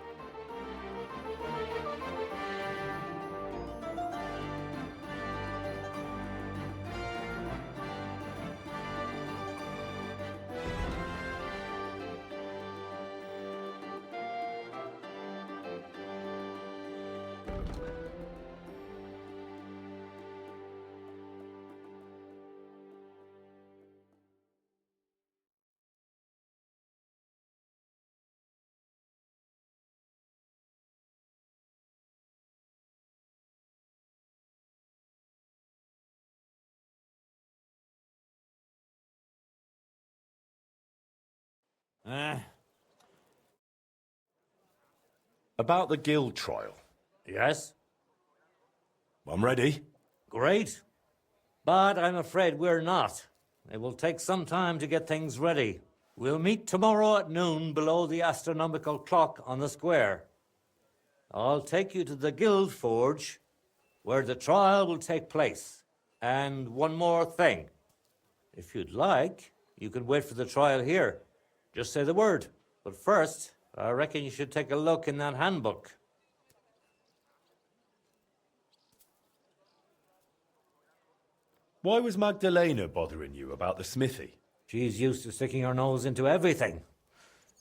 About the guild trial. Yes? I'm ready. Great. But I'm afraid we're not. It will take some time to get things ready. We'll meet tomorrow at noon below the astronomical clock on the square. I'll take you to the guild forge where the trial will take place. And one more thing. If you'd like, you can wait for the trial here. Just say the word. But first, I reckon you should take a look in that handbook. Why was Magdalena bothering you about the smithy? She's used to sticking her nose into everything.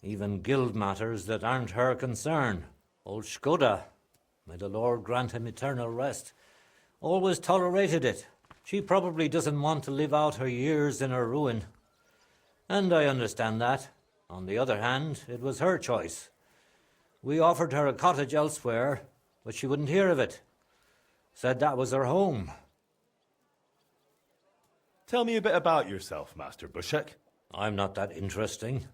Even guild matters that aren't her concern. Old Skoda, may the Lord grant him eternal rest, always tolerated it. She probably doesn't want to live out her years in her ruin. And I understand that. On the other hand, it was her choice. We offered her a cottage elsewhere, but she wouldn't hear of it. Said that was her home. Tell me a bit about yourself, Master Bushek. I'm not that interesting.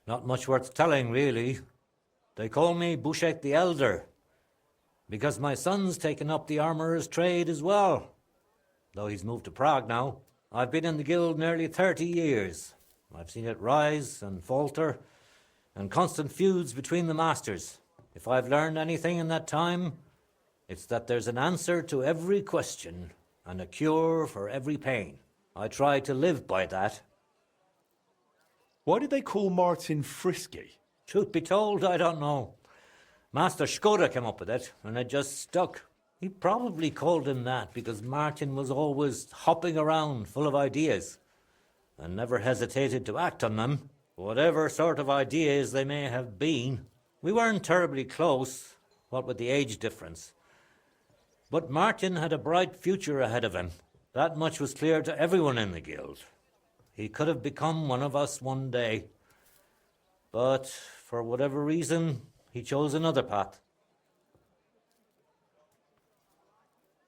Not much worth telling, really. They call me Bushek the Elder, because my son's taken up the armourer's trade as well, though he's moved to Prague now. I've been in the guild nearly 30 years. I've seen it rise and falter, and constant feuds between the masters. If I've learned anything in that time, it's that there's an answer to every question and a cure for every pain. I try to live by that. Why did they call Martin Frisky? Truth be told, I don't know. Master Skoda came up with it, and it just stuck. He probably called him that because Martin was always hopping around full of ideas and never hesitated to act on them, whatever sort of ideas they may have been. We weren't terribly close, what with the age difference. But Martin had a bright future ahead of him. That much was clear to everyone in the guild. He could have become one of us one day. But for whatever reason, he chose another path.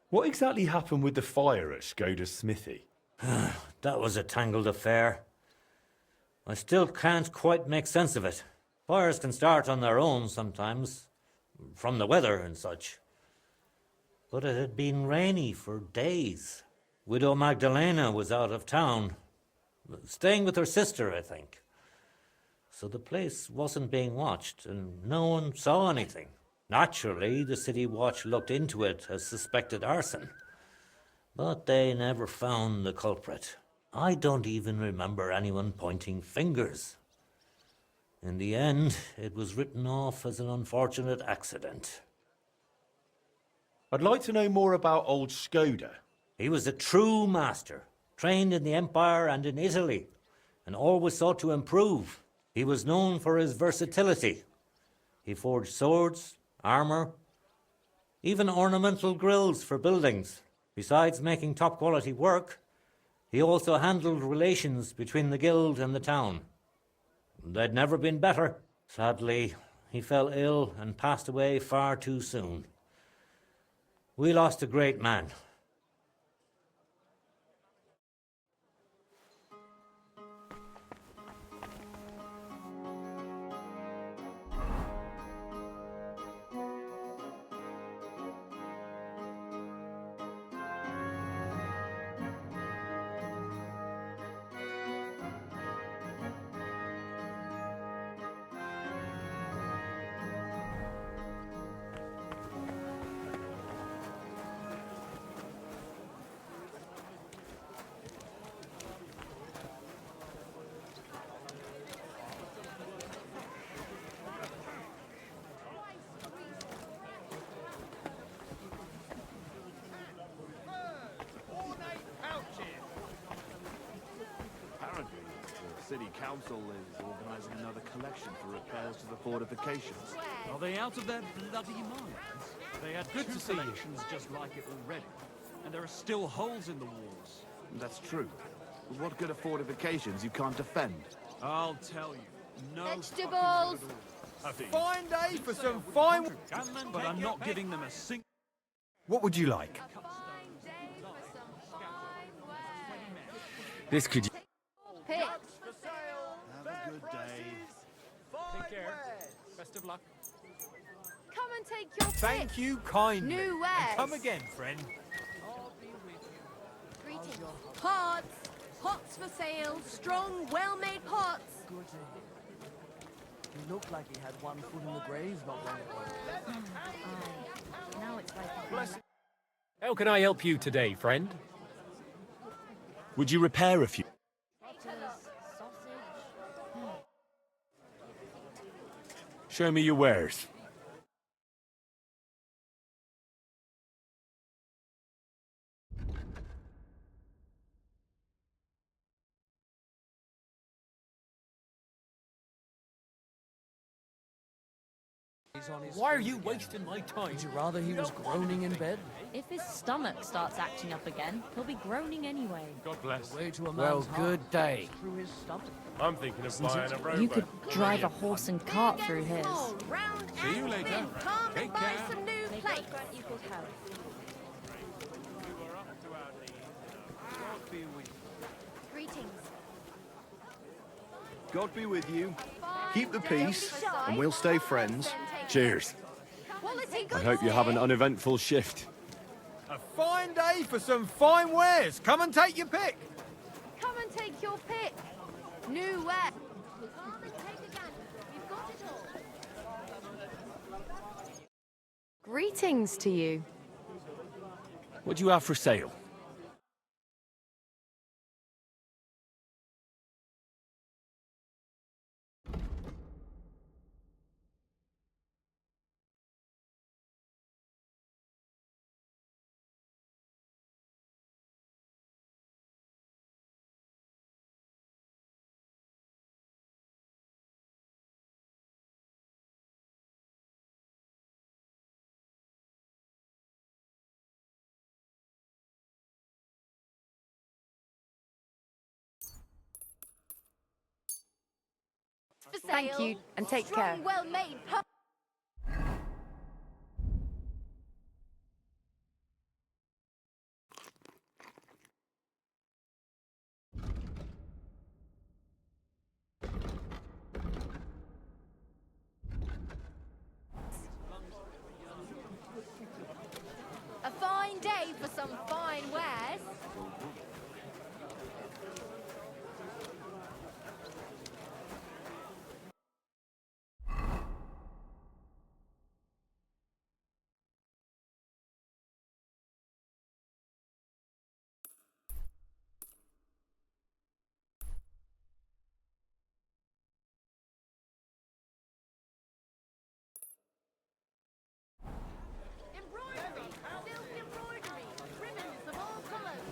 What exactly happened with the fire at Skoda's smithy? That was a tangled affair. I still can't quite make sense of it. Fires can start on their own sometimes, from the weather and such. But it had been rainy for days. Widow Magdalena was out of town, staying with her sister, I think. So the place wasn't being watched, and no one saw anything. Naturally, the city watch looked into it as suspected arson. But they never found the culprit. I don't even remember anyone pointing fingers. In the end, it was written off as an unfortunate accident. I'd like to know more about old Skoda. He was a true master, trained in the Empire and in Italy, and always sought to improve. He was known for his versatility. He forged swords, armor, even ornamental grills for buildings. Besides making top-quality work, he also handled relations between the guild and the town. They'd never been better. Sadly, he fell ill and passed away far too soon. We lost a great man. city council is organizing another collection for repairs to the fortifications. Are they out of their bloody minds? They had good collections just like it already, and there are still holes in the walls. That's true. But what good are fortifications you can't defend? I'll tell you. No Vegetables! A fine day for some fine... But I'm not giving them a sink. What would you like? This could... Pick. Have a good day. Take care. Best of luck. Come and take your Thank pick. you kindly. New wares. And come again, friend. Greetings. Pots. Pots for sale. Strong, well-made pots. Good to hear. He looked like he had one foot in the grave not long ago. Now it's like... How can I help you today, friend? Would you repair a few? Show me your wares. Why are you wasting my time? Would you rather he was groaning in bed? If his stomach starts acting up again, he'll be groaning anyway. God bless. Way to a Well, man's good heart, day. through his stomach. I'm thinking of buying a robot. You could drive a horse and cart through his. Round See you and later. thin. Come Take and buy care. some new plates. Greetings. God be with you. Keep the peace, and we'll stay friends. Cheers. Quality I hope you have an uneventful shift. A fine day for some fine wares. Come and take your pick. Come and take your pick. New wear. Come and take a gander. You've got it all. Greetings to you. What do you have for sale? For sale. Thank you, and take care. Well-made. A fine day for some fine wares. Embroidery, silk embroidery, ribbons of all colours.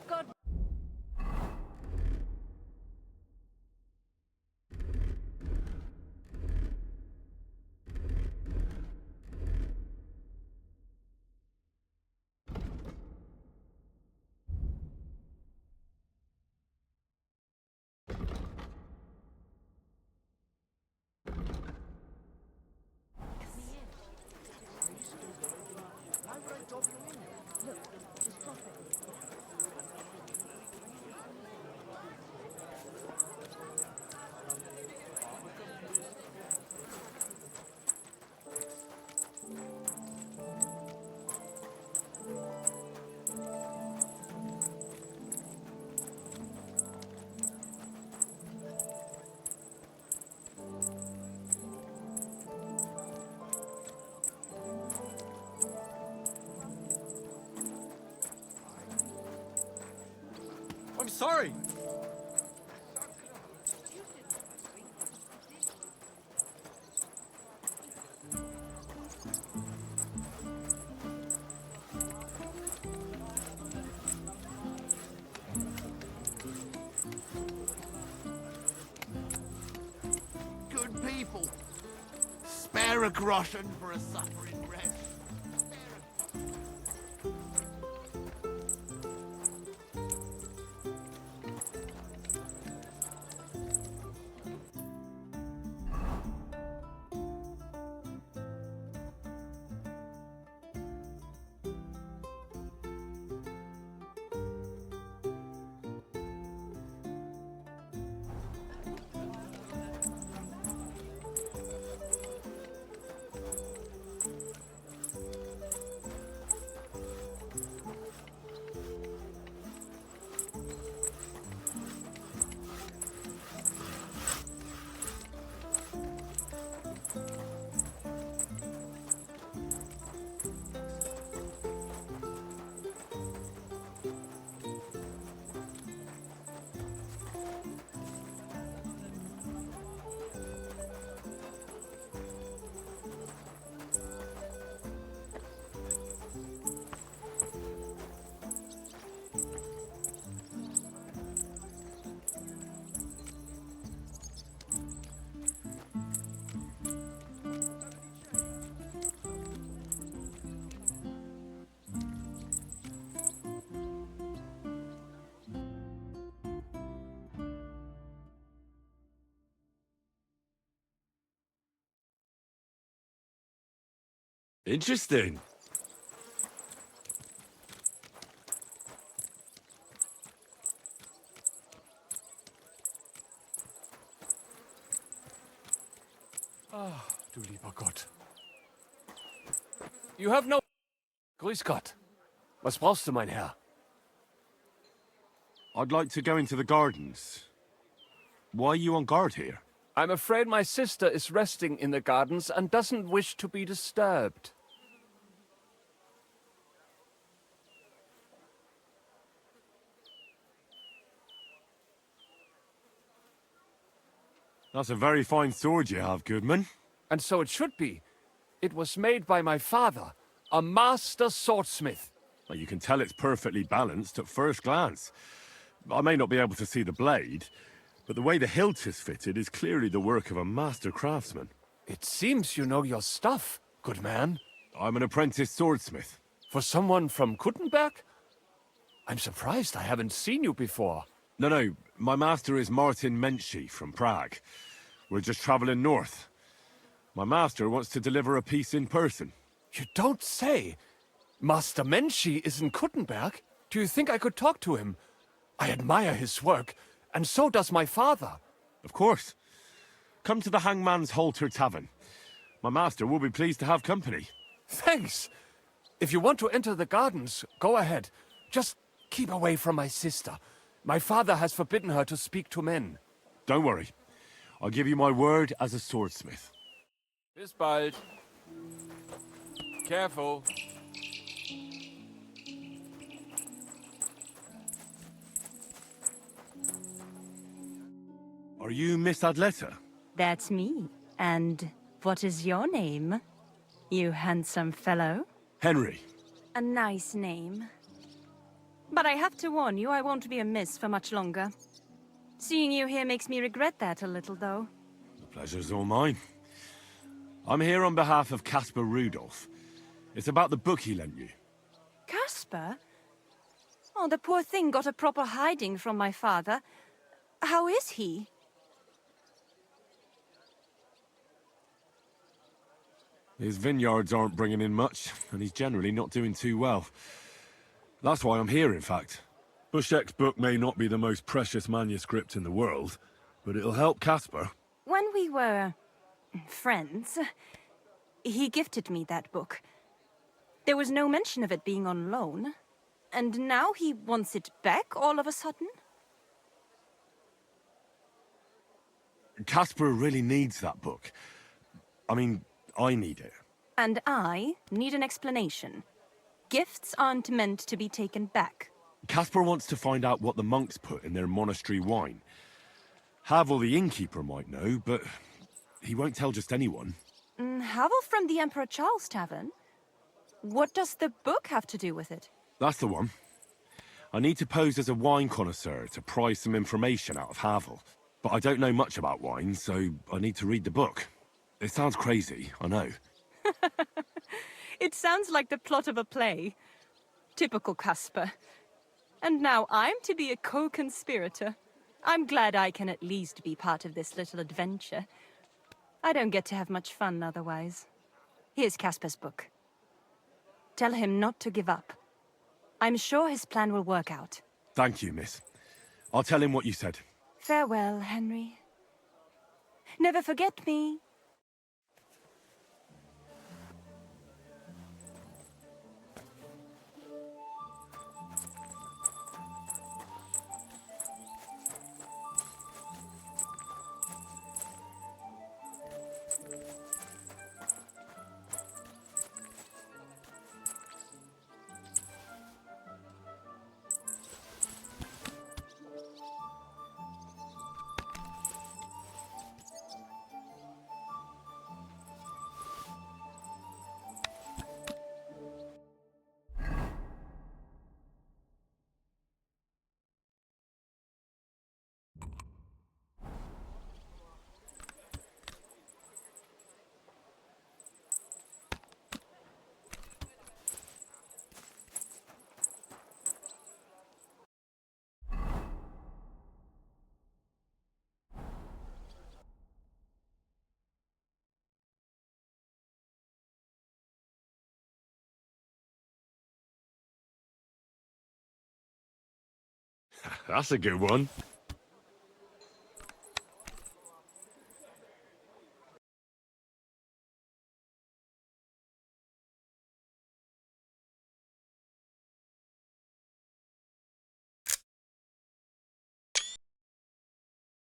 God. I'm sorry. Spare a groschen for a suffering wretch. Interesting. Ah, du lieber Gott. You have no... Grüß Gott. Was brauchst du, mein Herr? I'd like to go into the gardens. Why are you on guard here? I'm afraid my sister is resting in the gardens and doesn't wish to be disturbed. That's a very fine sword you have, Goodman. And so it should be. It was made by my father, a master swordsmith. Well, you can tell it's perfectly balanced at first glance. I may not be able to see the blade, but the way the hilt is fitted is clearly the work of a master craftsman. It seems you know your stuff, good man. I'm an apprentice swordsmith. For someone from Kuttenberg? I'm surprised I haven't seen you before. No, my master is Martin Menschy from Prague. We're just traveling north. My master wants to deliver a piece in person. You don't say! Master Menschy is in Kuttenberg? Do you think I could talk to him? I admire his work, and so does my father. Of course. Come to the Hangman's Halter Tavern. My master will be pleased to have company. Thanks! If you want to enter the gardens, go ahead. Just keep away from my sister. My father has forbidden her to speak to men. Don't worry. I'll give you my word as a swordsmith. Bis bald. Careful. Are you Miss Adletta? That's me. And what is your name, you handsome fellow? Henry. A nice name. But I have to warn you, I won't be a miss for much longer. Seeing you here makes me regret that a little, though. The pleasure's all mine. I'm here on behalf of Caspar Rudolph. It's about the book he lent you. Caspar? Oh, the poor thing got a proper hiding from my father. How is he? His vineyards aren't bringing in much, and he's generally not doing too well. That's why I'm here, in fact. Bushek's book may not be the most precious manuscript in the world, but it'll help Caspar. When we were friends, he gifted me that book. There was no mention of it being on loan. And now he wants it back all of a sudden? Caspar really needs that book. I mean, I need it. And I need an explanation. Gifts aren't meant to be taken back. Caspar wants to find out what the monks put in their monastery wine. Havel the innkeeper might know, but he won't tell just anyone. Havel from the Emperor Charles Tavern? What does the book have to do with it? That's the one. I need to pose as a wine connoisseur to pry some information out of Havel. But I don't know much about wine, so I need to read the book. It sounds crazy, I know. It sounds like the plot of a play. Typical Casper. And now I'm to be a co-conspirator. I'm glad I can at least be part of this little adventure. I don't get to have much fun otherwise. Here's Casper's book. Tell him not to give up. I'm sure his plan will work out. Thank you, miss. I'll tell him what you said. Farewell, Henry. Never forget me. That's a good one.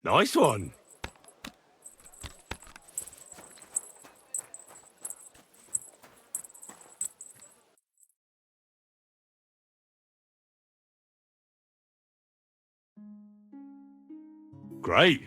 Nice one. Great.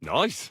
Nice.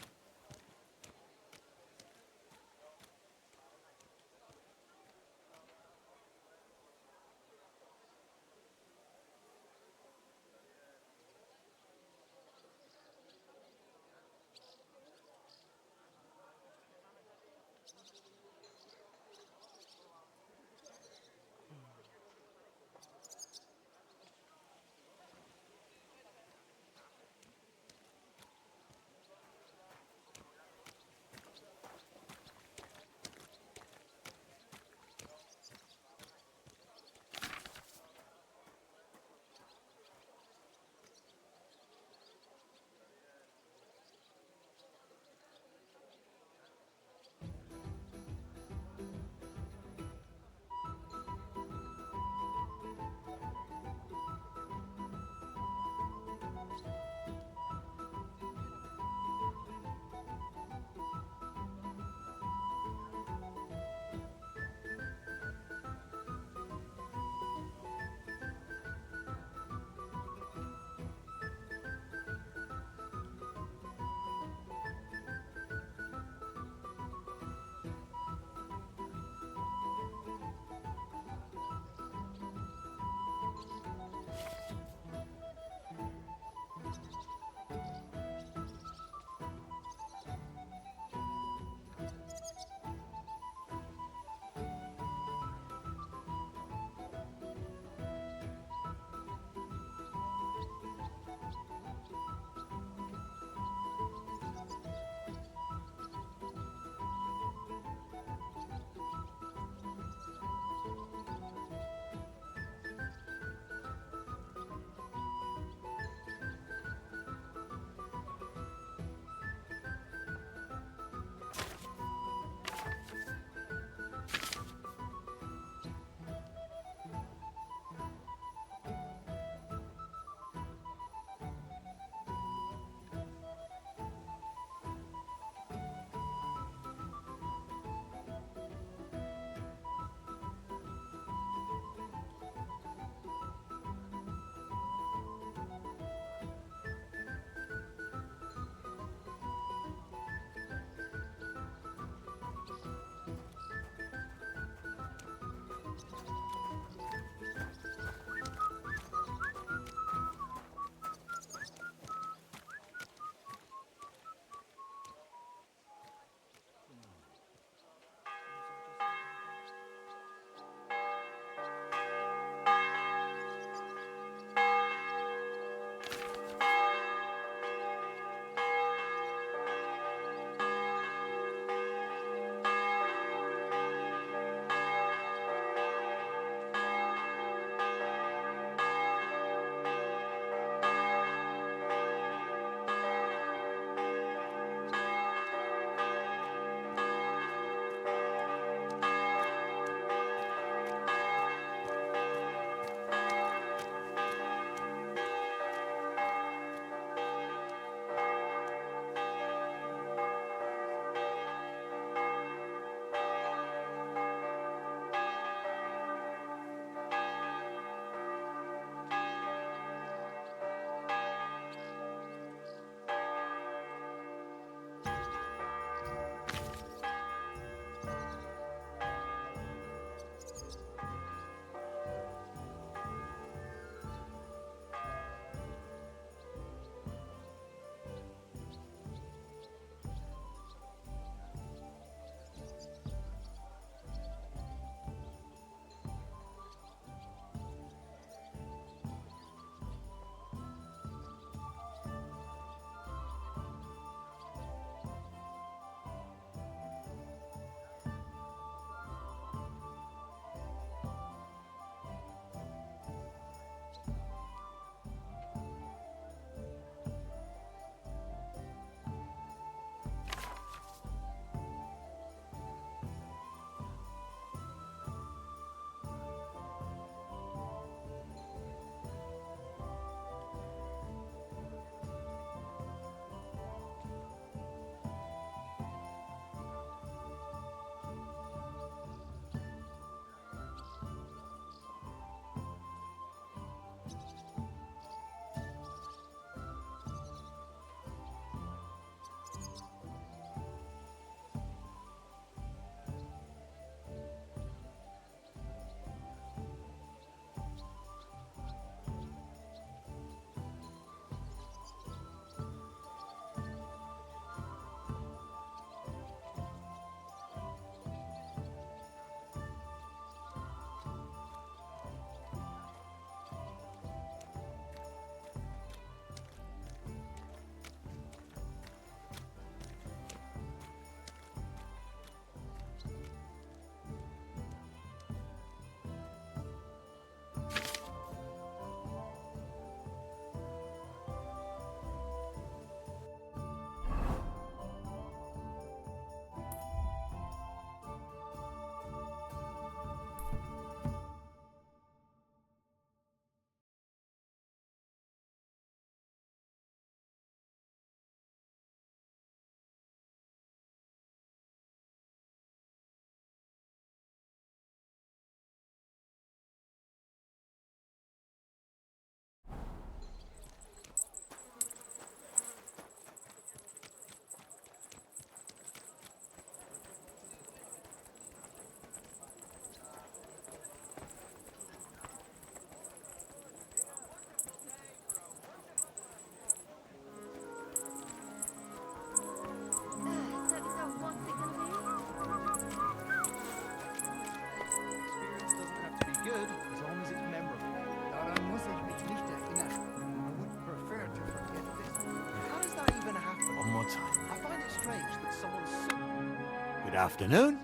Afternoon.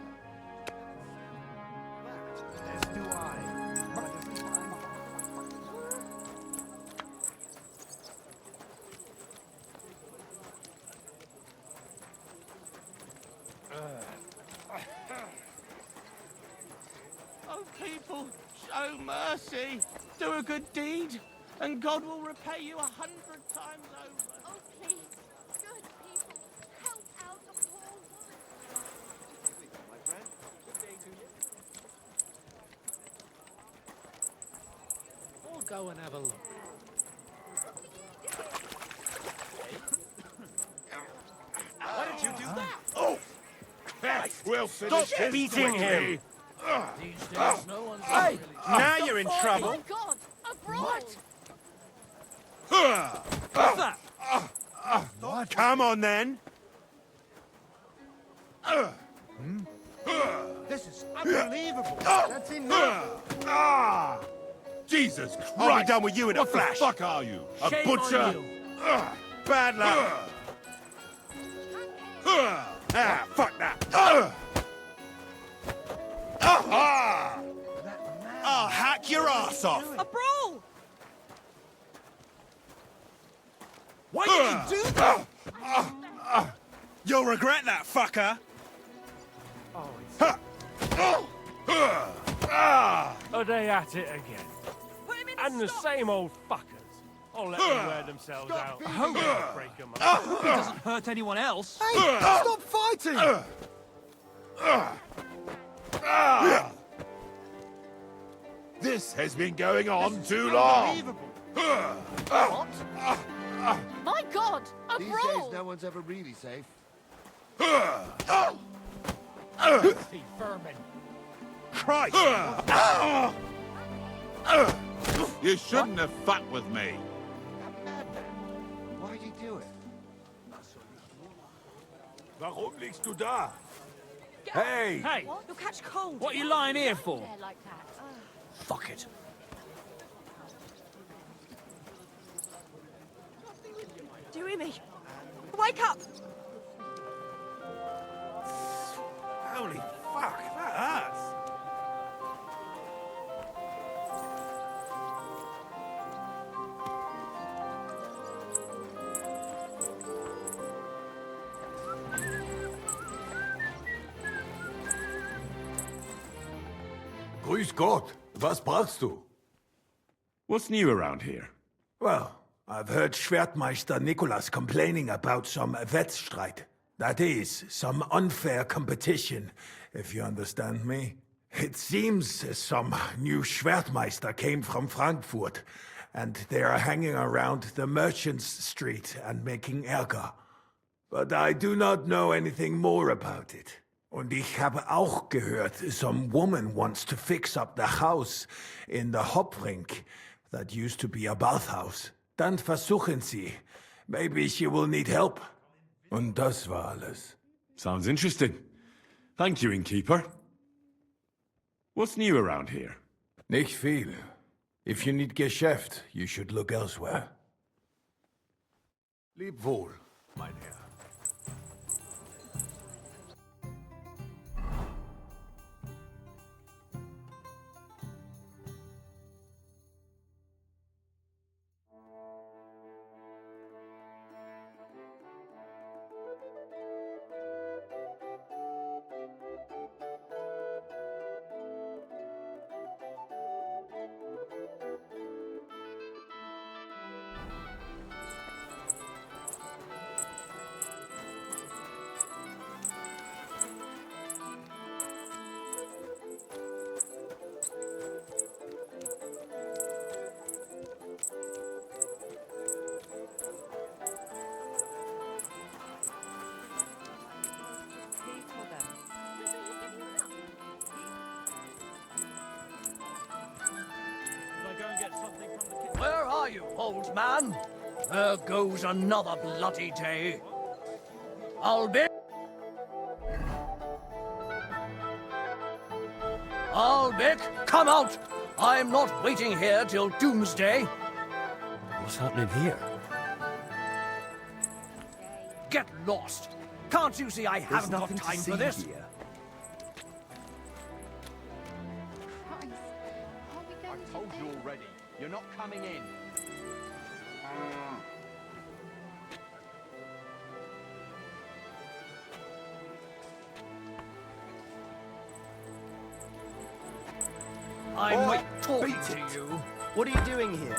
Oh, people, show mercy. Do a good deed, and God will repay you 100 times over. Oh, please. Good people, help out a poor woman. My friend, good day to you. We'll go and have a look. Why did you do that? Oh! We'll Stop beating him! These days, no one's Hey! Now you're in Oh trouble. my God! A brawl! What's that? Come on, then. This is unbelievable. That's enough. Jesus Christ! I'll be done with you in a What flash. the fuck are you? A Shame butcher? on you. Bad luck. Fuck that. I'll hack your ass off. A brawl! Why did you do that? You'll regret that, fucker. Are they at it again? And the same old fuckers. I'll let them wear themselves out. I hope I break them up. It doesn't hurt anyone else. Hey, stop fighting! This has been going on too long. Unbelievable. My God! A These brawl! days, no one's ever really safe. See vermin. Christ! You shouldn't have fucked with me. Why'd you do it? Warum liegst du da? Hey! Hey, You'll catch cold. what are you lying here for? There like that. Fuck it. Deary me. Wake up! Holy fuck, that hurts. Grüß Gott. Was brauchst du? What's new around here? Well, I've heard Schwertmeister Nicholas complaining about some Wettstreit. That is, some unfair competition, if you understand me. It seems some new Schwertmeister came from Frankfurt, and they are hanging around the Merchants Street and making Ärger. But I do not know anything more about it. Und ich habe auch gehört, some woman wants to fix up the house in the Hopfrink that used to be a bathhouse. Dann versuchen Sie. Maybe she will need help. Und das war alles. Sounds interesting. Thank you, innkeeper. What's new around here? Nicht viel. If you need Geschäft, you should look elsewhere. Leb wohl, mein Herr. Where are you, old man? There goes another bloody day. Albert? Albert, come out! I'm not waiting here till doomsday. What's happening here? Get lost! Can't you see I haven't got nothing to time see for this? here. told you already. You're not coming in. I'm Boy, not talking beat to it. you. What are you doing here?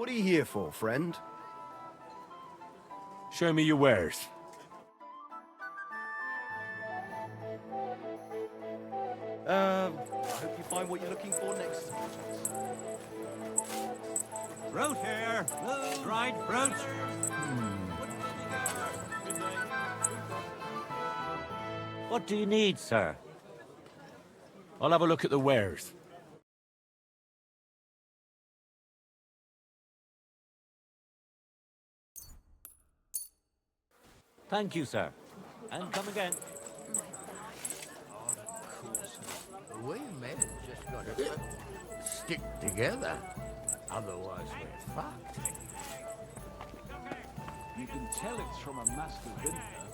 What are you here for, friend? Show me your wares. I hope you find what you're looking for next. Fruit here! Dried fruit! What do you need, sir? I'll have a look at the wares. Thank you, sir. And come again. We men just gotta stick together. Otherwise we're fucked. You can tell it's from a master vineyard